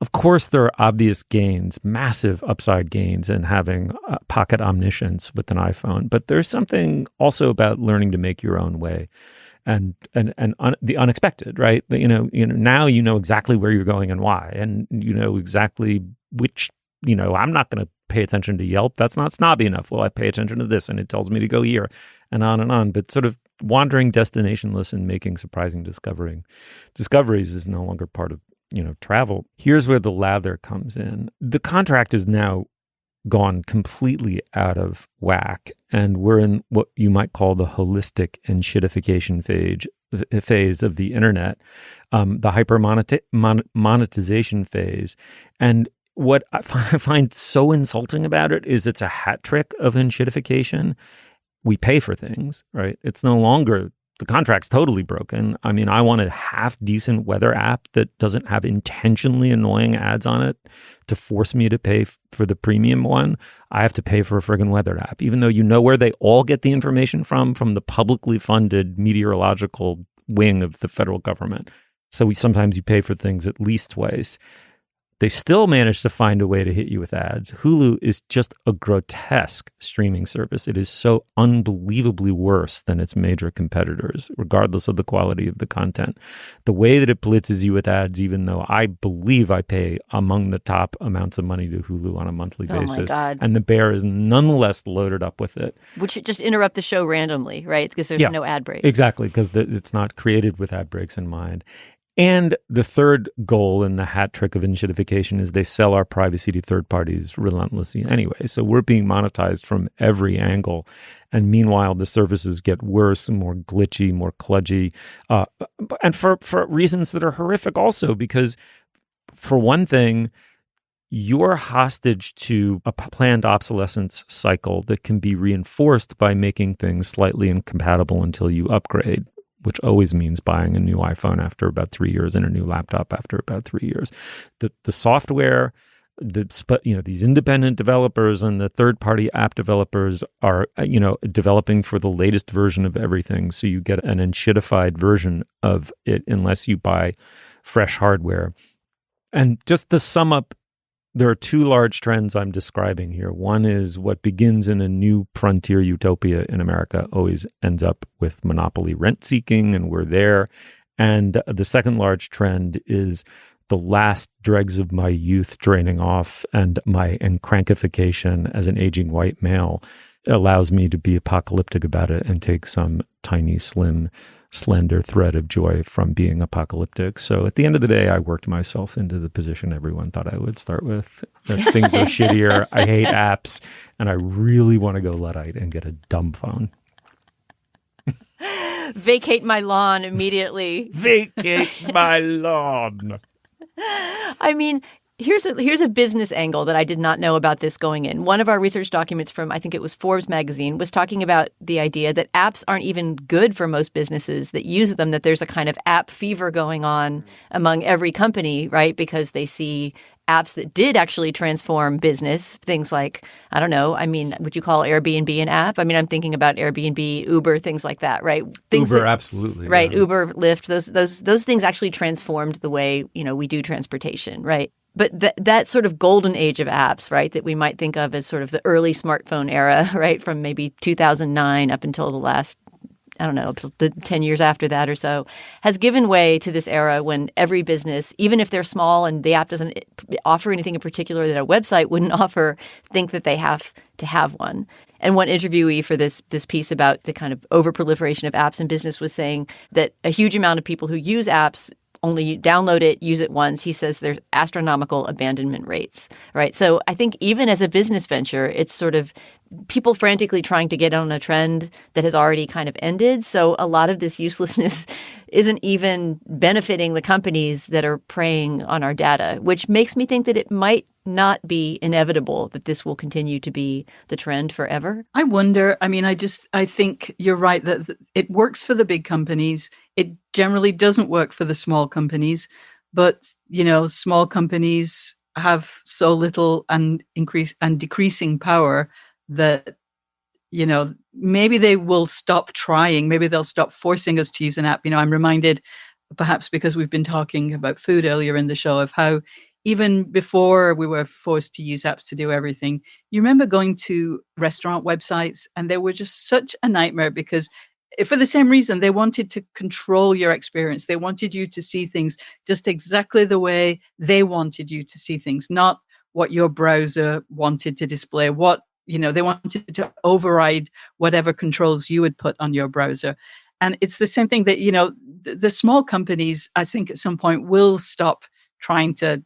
of course, there are obvious gains, massive upside gains in having pocket omniscience with an iPhone. But there's something also about learning to make your own way. And the unexpected, right? Now you know exactly where you're going and why, and you know exactly which. I'm not going to pay attention to Yelp. That's not snobby enough. Well, I pay attention to this, and it tells me to go here, and on and on. But sort of wandering destinationless and making surprising discoveries is no longer part of travel. Here's where the lather comes in. The contract is now gone completely out of whack, and we're in what you might call the holistic and shitification phase of the internet, the hyper monetization phase. And what I find so insulting about it is it's a hat trick of enshittification. We pay for things, right? It's no longer, the contract's totally broken. I mean, I want a half decent weather app that doesn't have intentionally annoying ads on it to force me to pay for the premium one. I have to pay for a friggin' weather app, even though you know where they all get the information from the publicly funded meteorological wing of the federal government. So sometimes you pay for things at least twice. They still manage to find a way to hit you with ads. Hulu is just a grotesque streaming service. It is so unbelievably worse than its major competitors, regardless of the quality of the content. The way that it blitzes you with ads, even though I believe I pay among the top amounts of money to Hulu on a monthly basis. My God. And the bear is nonetheless loaded up with it. Which should just interrupt the show randomly, right? Because there's no ad break. Exactly, because it's not created with ad breaks in mind. And the third goal in the hat trick of enshittification is they sell our privacy to third parties relentlessly anyway. So we're being monetized from every angle. And meanwhile, the services get worse and more glitchy, more kludgy. And for reasons that are horrific also, because for one thing, you're hostage to a planned obsolescence cycle that can be reinforced by making things slightly incompatible until you upgrade, which always means buying a new iPhone after about 3 years and a new laptop after about 3 years. The software, these independent developers and the third-party app developers are, developing for the latest version of everything. So you get an enshittified version of it unless you buy fresh hardware. And just to sum up, there are two large trends I'm describing here. One is what begins in a new frontier utopia in America always ends up with monopoly rent seeking, and we're there. And the second large trend is the last dregs of my youth draining off, and my encrankification as an aging white male allows me to be apocalyptic about it and take some tiny, slim, slender thread of joy from being apocalyptic. So at the end of the day, I worked myself into the position everyone thought I would start with. That things are shittier. I hate apps, and I really want to go Luddite and get a dumb phone. Vacate my lawn immediately. Vacate my lawn. I mean, here's a business angle that I did not know about this going in. One of our research documents from, I think it was Forbes magazine, was talking about the idea that apps aren't even good for most businesses that use them, that there's a kind of app fever going on among every company, right? Because they see apps that did actually transform business, things like, I don't know, I mean, would you call Airbnb an app? I mean, I'm thinking about Airbnb, Uber, things like that, right? Uber, absolutely. Right, Yeah. Uber, Lyft, those things actually transformed the way, we do transportation, right? But that sort of golden age of apps, right, that we might think of as sort of the early smartphone era, right, from maybe 2009 up until the last, I don't know, the 10 years after that or so, has given way to this era when every business, even if they're small and the app doesn't offer anything in particular that a website wouldn't offer, think that they have to have one. And one interviewee for this piece about the kind of overproliferation of apps in business was saying that a huge amount of people who use apps only download it, use it once. He says there's astronomical abandonment rates, right? So I think even as a business venture, it's sort of people frantically trying to get on a trend that has already kind of ended. So a lot of this uselessness isn't even benefiting the companies that are preying on our data, which makes me think that it might not be inevitable that this will continue to be the trend forever. I wonder, I mean, I think you're right that it works for the big companies. It generally doesn't work for the small companies, but, small companies have so little and decreasing power that, maybe they will stop trying. Maybe they'll stop forcing us to use an app. I'm reminded perhaps because we've been talking about food earlier in the show, of how even before we were forced to use apps to do everything, you remember going to restaurant websites and they were just such a nightmare because for the same reason, they wanted to control your experience. They wanted you to see things just exactly the way they wanted you to see things, not what your browser wanted to display, they wanted to override whatever controls you would put on your browser. And it's the same thing that, the small companies, I think at some point will stop trying to,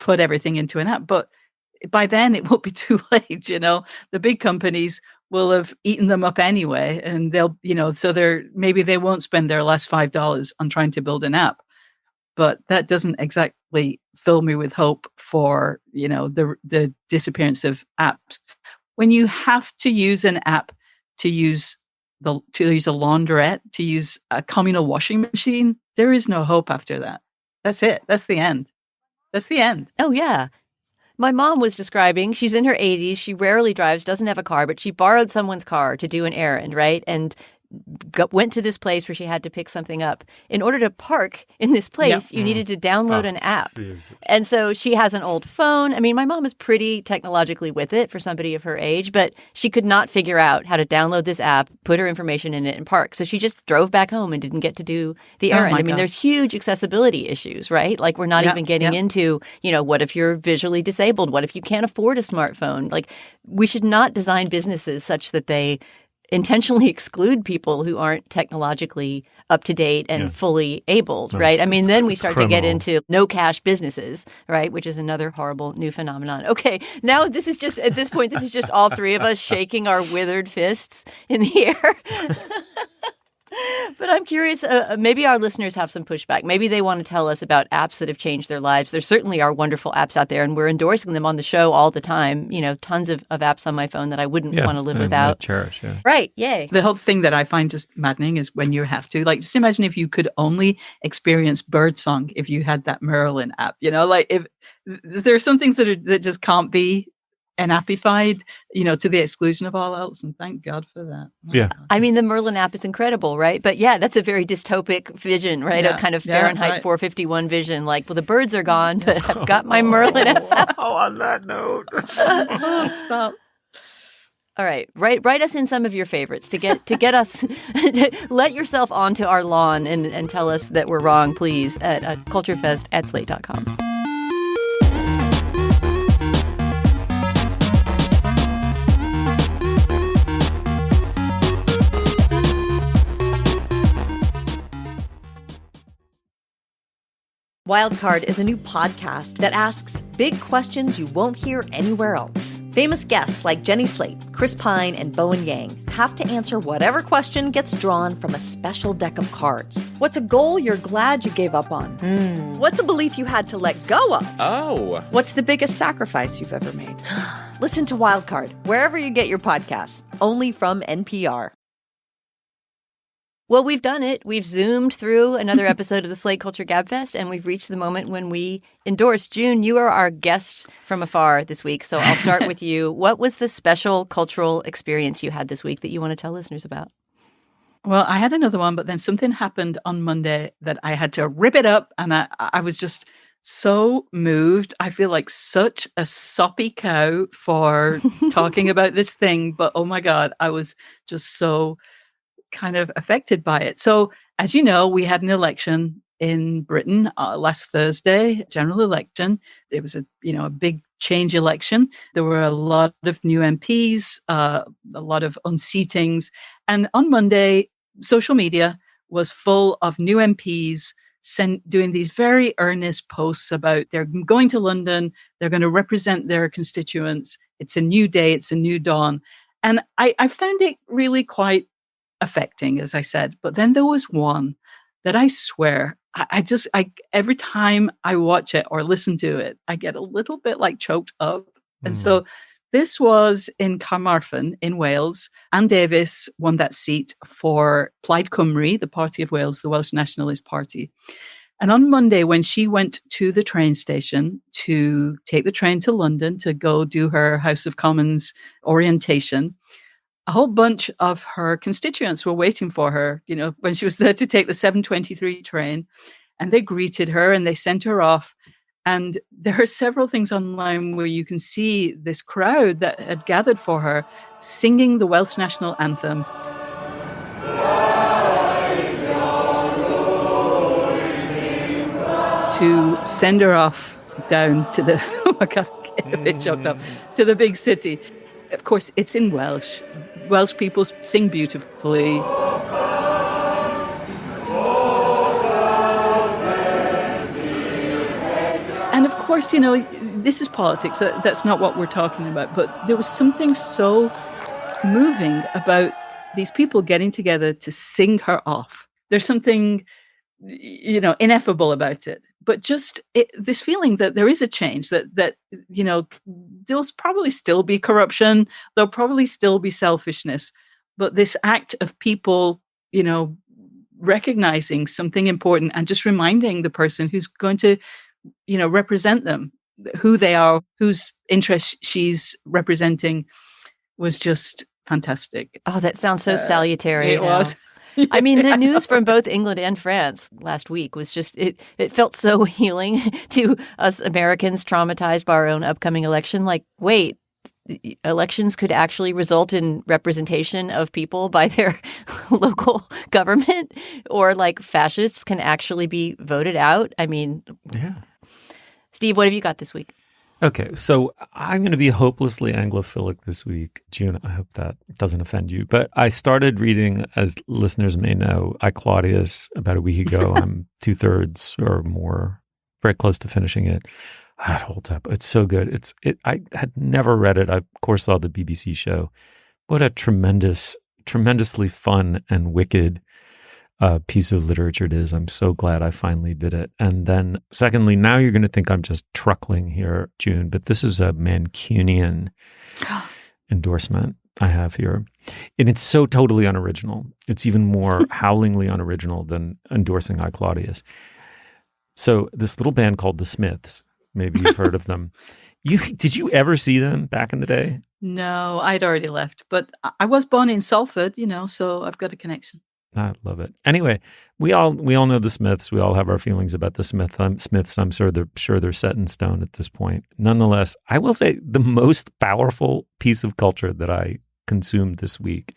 put everything into an app. But by then it will be too late. The big companies will have eaten them up anyway. And they'll, maybe they won't spend their last $5 on trying to build an app. But that doesn't exactly fill me with hope for, the disappearance of apps. When you have to use an app to use a laundrette, to use a communal washing machine, there is no hope after that. That's it. That's the end. That's the end. Oh, yeah. My mom was describing, she's in her 80s. She rarely drives, doesn't have a car, but she borrowed someone's car to do an errand, right? And went to this place where she had to pick something up. In order to park in this place, you needed to download an app. Jesus. And so she has an old phone. I mean, my mom is pretty technologically with it for somebody of her age, but she could not figure out how to download this app, put her information in it, and park. So she just drove back home and didn't get to do the errand. I mean, there's huge accessibility issues, right? Like, we're not even getting into, what if you're visually disabled? What if you can't afford a smartphone? Like, we should not design businesses such that they intentionally exclude people who aren't technologically up to date and fully abled, right? I mean, then we start to get into no cash businesses, right? Which is another horrible new phenomenon. Okay, now at this point, this is just all three of us shaking our withered fists in the air. But I'm curious, maybe our listeners have some pushback. Maybe they want to tell us about apps that have changed their lives. There certainly are wonderful apps out there, and we're endorsing them on the show all the time. Tons of apps on my phone that I wouldn't want to live without. Cherish, yeah. Right, yay. The whole thing that I find just maddening is when you have to, just imagine if you could only experience birdsong if you had that Merlin app. If there are some things that just can't be and appified, to the exclusion of all else. And thank God for that. God. I mean, the Merlin app is incredible, right? But yeah, that's a very dystopic vision, right? A kind of Fahrenheit 451 vision. Like, well, the birds are gone, but I've got my Merlin app. On that note. Stop. All right. Write us in some of your favorites to get us, let yourself onto our lawn and tell us that we're wrong, please, at culturefest@slate.com. Wildcard is a new podcast that asks big questions you won't hear anywhere else. Famous guests like Jenny Slate, Chris Pine, and Bowen Yang have to answer whatever question gets drawn from a special deck of cards. What's a goal you're glad you gave up on? What's a belief you had to let go of? Oh. What's the biggest sacrifice you've ever made? Listen to Wildcard wherever you get your podcasts, only from NPR. Well, we've done it. We've zoomed through another episode of the Slate Culture Gabfest, and we've reached the moment when we endorse. June, you are our guest from afar this week, so I'll start with you. What was the special cultural experience you had this week that you want to tell listeners about? Well, I had another one, but then something happened on Monday that I had to rip it up, and I was just so moved. I feel like such a soppy cow for talking about this thing, but oh my God, I was just so kind of affected by it. So, as you know, we had an election in Britain last Thursday, general election. It was a big change election. There were a lot of new MPs, a lot of unseatings. And on Monday, social media was full of new MPs doing these very earnest posts about they're going to London, they're going to represent their constituents. It's a new day, it's a new dawn. And I found it really quite affecting, as I said. But then there was one that I swear, I every time I watch it or listen to it, I get a little bit choked up. And so this was in Carmarthen in Wales. Anne Davies won that seat for Plaid Cymru, the Party of Wales, the Welsh Nationalist Party. And on Monday, when she went to the train station to take the train to London to go do her House of Commons orientation, a whole bunch of her constituents were waiting for her, when she was there to take the 7:23 train, and they greeted her and they sent her off. And there are several things online where you can see this crowd that had gathered for her singing the Welsh national anthem. To send her off down to the, oh my God, I'm getting a bit choked up, to the big city. Of course, it's in Welsh. Welsh people sing beautifully. And of course, this is politics. That's not what we're talking about. But there was something so moving about these people getting together to sing her off. There's something, ineffable about it. But just this feeling that there is a change, that there'll probably still be corruption. There'll probably still be selfishness. But this act of people, recognizing something important and just reminding the person who's going to represent them, who they are, whose interests she's representing, was just fantastic. Oh, that sounds so salutary. It was. I mean, the news from both England and France last week was just, it felt so healing to us Americans traumatized by our own upcoming election. Like, wait, elections could actually result in representation of people by their local government, or like fascists can actually be voted out. I mean, yeah. Steve, what have you got this week? Okay, so I'm going to be hopelessly Anglophilic this week. June, I hope that doesn't offend you. But I started reading, as listeners may know, I Claudius about a week ago. I'm 2/3 or more, very close to finishing it. It holds up. It's so good. I had never read it. I, of course, saw the BBC show. What a tremendously fun and wicked piece of literature it is. I'm so glad I finally did it. And then secondly, now you're going to think I'm just truckling here, June, but this is a Mancunian endorsement I have here. And it's so totally unoriginal. It's even more howlingly unoriginal than endorsing I Claudius. So this little band called The Smiths, maybe you've heard of them. Did you ever see them back in the day? No, I'd already left, but I was born in Salford, so I've got a connection. I love it. Anyway, we all know the Smiths. We all have our feelings about the Smiths. I'm sure they're set in stone at this point. Nonetheless, I will say the most powerful piece of culture that I consumed this week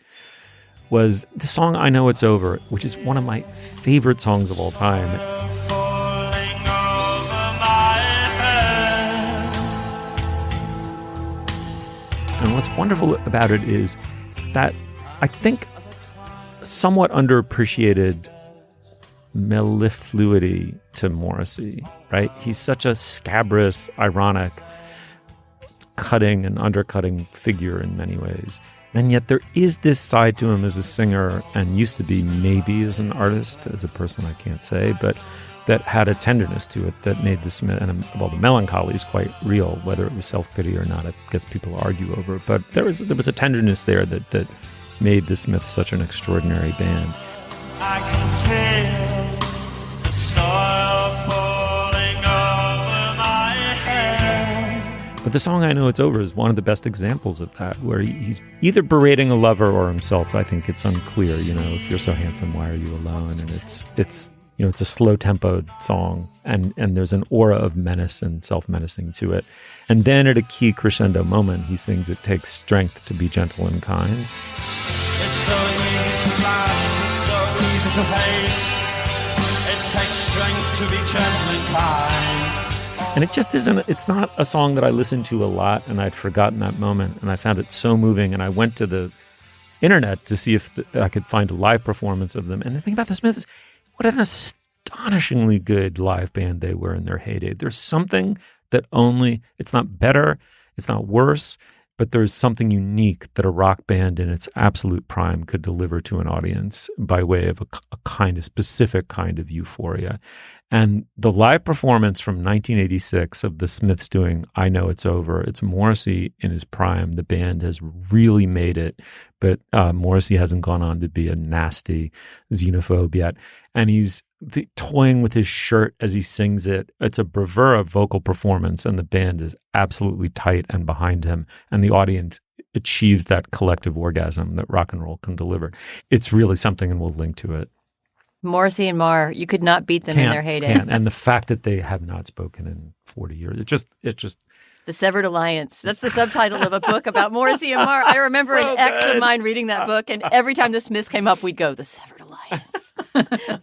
was the song "I Know It's Over," which is one of my favorite songs of all time. And what's wonderful about it is that I think somewhat underappreciated mellifluity to Morrissey, right? He's such a scabrous, ironic, cutting and undercutting figure in many ways. And yet there is this side to him as a singer, and used to be maybe as an artist, as a person I can't say, but that had a tenderness to it that made the Smith, and the melancholy is quite real, whether it was self-pity or not. I guess people argue over, but there was a tenderness there that made the Smiths such an extraordinary band. I can feel the soil falling over my head. But the song "I Know It's Over" is one of the best examples of that, where he's either berating a lover or himself. I think it's unclear. If you're so handsome, why are you alone? And it's a slow-tempoed song, and there's an aura of menace and self-menacing to it. And then at a key crescendo moment, he sings, "It takes strength to be gentle and kind." It's so easy to love, it's so easy to hate. It takes strength to be gentle and kind. And it just isn't, it's not a song that I listened to a lot, and I'd forgotten that moment, and I found it so moving, and I went to the internet to see if I could find a live performance of them. And the thing about the Smiths is, what an astonishingly good live band they were in their heyday. There's something that it's not better, it's not worse, but there's something unique that a rock band in its absolute prime could deliver to an audience by way of a specific kind of euphoria. And the live performance from 1986 of the Smiths doing "I Know It's Over," it's Morrissey in his prime. The band has really made it, but Morrissey hasn't gone on to be a nasty xenophobe yet. And he's toying with his shirt as he sings it. It's a bravura vocal performance, and the band is absolutely tight and behind him. And the audience achieves that collective orgasm that rock and roll can deliver. It's really something, and we'll link to it. Morrissey and Marr, you could not beat them in their heyday. And the fact that they have not spoken in 40 years, it just The Severed Alliance. That's the subtitle of a book about Morrissey and Marr. I remember So an ex good. of mine reading that book, and every time the Smiths came up, we'd go, The Severed Alliance.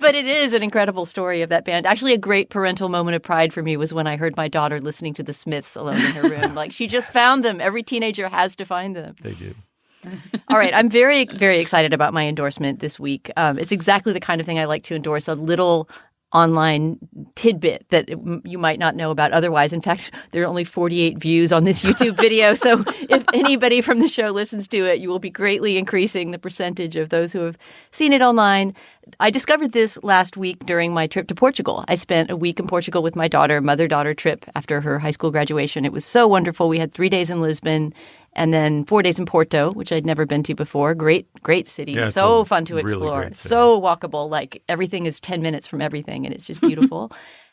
But it is an incredible story of that band. Actually, a great parental moment of pride for me was when I heard my daughter listening to the Smiths alone in her room. Like, she just found them. Every teenager has to find them. they do. All right. I'm very, very excited about my endorsement this week. It's exactly the kind of thing I like to endorse, a little online tidbit that you might not know about otherwise. In fact, there are only 48 views on this YouTube video. So if anybody from the show listens to it, you will be greatly increasing the percentage of those who have seen it online. I discovered this last week during my trip to Portugal. I spent a week in Portugal with my daughter, mother-daughter trip after her high school graduation. It was so wonderful. We had 3 days in Lisbon and then 4 days in Porto, which I'd never been to before. Great city. Yeah, so fun to really explore. great city. So walkable. Like everything is 10 minutes from everything, and it's just beautiful.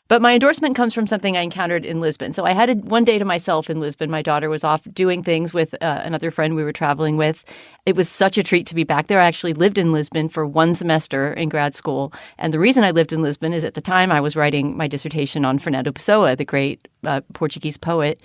But my endorsement comes from something I encountered in Lisbon. So I had one day to myself in Lisbon. My daughter was off doing things with another friend we were traveling with. It was such a treat to be back there. I actually lived in Lisbon for 1 semester in grad school. And the reason I lived in Lisbon is at the time I was writing my dissertation on Fernando Pessoa, the great Portuguese poet.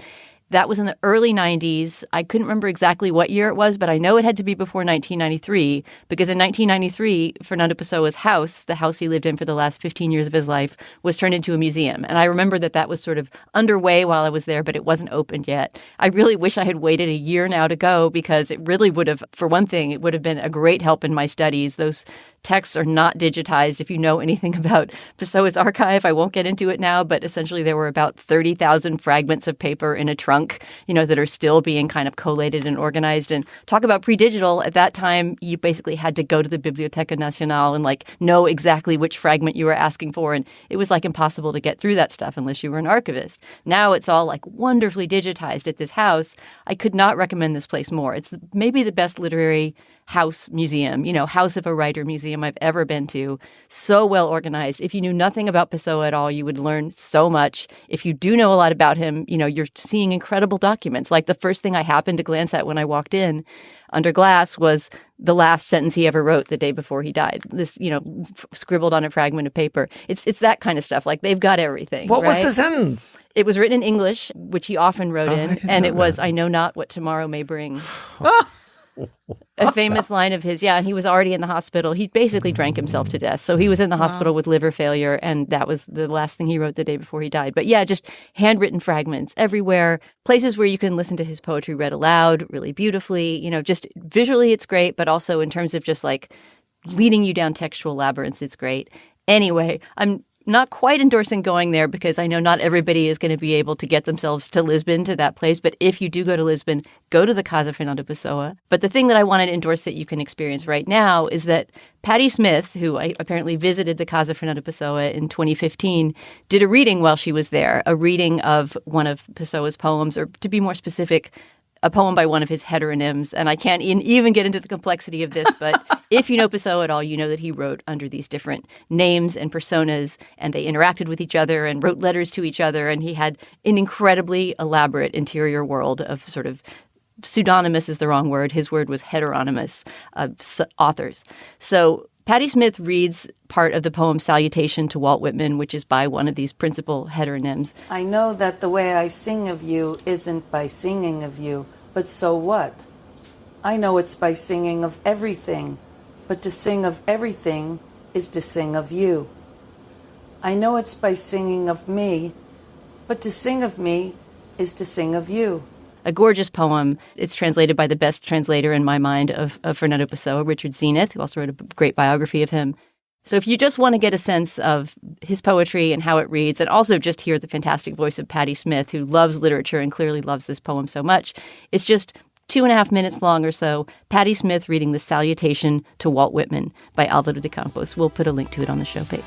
That was in the early 90s. I couldn't remember exactly what year it was, but I know it had to be before 1993, because in 1993, Fernando Pessoa's house, the house he lived in for the last 15 years of his life, was turned into a museum. And I remember that was sort of underway while I was there, but it wasn't opened yet. I really wish I had waited a year now to go, because it really would have, for one thing, it would have been a great help in my studies. Those texts are not digitized. If you know anything about Pessoa's archive, I won't get into it now, but essentially there were about 30,000 fragments of paper in a trunk, that are still being kind of collated and organized. And talk about pre-digital. At that time, you basically had to go to the Biblioteca Nacional and know exactly which fragment you were asking for. And it was impossible to get through that stuff unless you were an archivist. Now it's all wonderfully digitized at this house. I could not recommend this place more. It's maybe the best literary house museum, house of a writer museum I've ever been to. So well organized. If you knew nothing about Pessoa at all, you would learn so much. If you do know a lot about him, you're seeing incredible documents. Like the first thing I happened to glance at when I walked in under glass was the last sentence he ever wrote the day before he died. This, scribbled on a fragment of paper. It's that kind of stuff. They've got everything. What was right? the sentence? It was written in English, which he often wrote in, and it was, "I know not what tomorrow may bring." A famous line of his, and he was already in the hospital. He basically drank himself to death. So he was in the hospital with liver failure, and that was the last thing he wrote the day before he died. But just handwritten fragments everywhere, places where you can listen to his poetry read aloud really beautifully. Just visually it's great, but also in terms of just leading you down textual labyrinths, it's great. Anyway, I'm not quite endorsing going there because I know not everybody is going to be able to get themselves to Lisbon, to that place. But if you do go to Lisbon, go to the Casa Fernando Pessoa. But the thing that I wanted to endorse that you can experience right now is that Patti Smith, who apparently visited the Casa Fernando Pessoa in 2015, did a reading while she was there, a reading of one of Pessoa's poems, or to be more specific, a poem by one of his heteronyms. And I can't even get into the complexity of this, but if you know Pessoa at all, you know that he wrote under these different names and personas, and they interacted with each other and wrote letters to each other. And he had an incredibly elaborate interior world of sort of pseudonymous is the wrong word. His word was heteronymous authors. So Patti Smith reads part of the poem Salutation to Walt Whitman, which is by one of these principal heteronyms. I know that the way I sing of you isn't by singing of you, but so what? I know it's by singing of everything, but to sing of everything is to sing of you. I know it's by singing of me, but to sing of me is to sing of you. A gorgeous poem. It's translated by the best translator in my mind of Fernando Pessoa, Richard Zenith, who also wrote a great biography of him. So if you just want to get a sense of his poetry and how it reads, and also just hear the fantastic voice of Patti Smith, who loves literature and clearly loves this poem so much, it's just 2.5 minutes long or so. Patti Smith reading the Salutation to Walt Whitman by Alvaro de Campos. We'll put a link to it on the show page.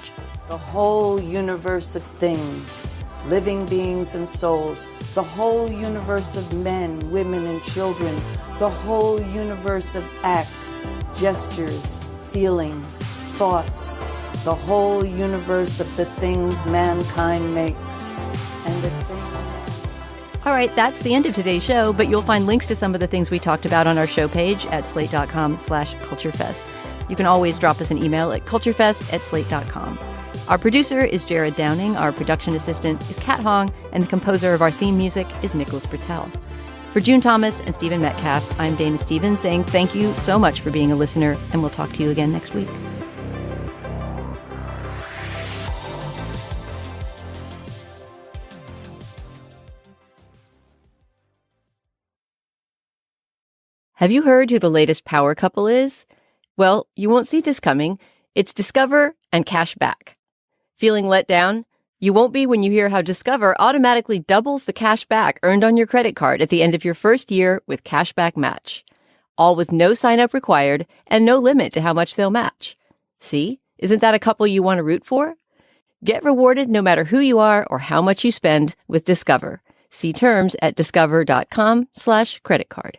The whole universe of things, living beings and souls, the whole universe of men, women, and children, the whole universe of acts, gestures, feelings, thoughts, the whole universe of the things mankind makes, and the things... All right, that's the end of today's show, but you'll find links to some of the things we talked about on our show page at slate.com/culturefest. You can always drop us an email at culturefest@slate.com. Our producer is Jared Downing, our production assistant is Kat Hong, and the composer of our theme music is Nicholas Bertel. For June Thomas and Stephen Metcalf, I'm Dana Stevens saying thank you so much for being a listener, and we'll talk to you again next week. Have you heard who the latest power couple is? Well, you won't see this coming. It's Discover and Cash Back. Feeling let down? You won't be when you hear how Discover automatically doubles the cash back earned on your credit card at the end of your first year with Cashback Match. All with no sign-up required and no limit to how much they'll match. See? Isn't that a couple you want to root for? Get rewarded no matter who you are or how much you spend with Discover. See terms at discover.com/creditcard.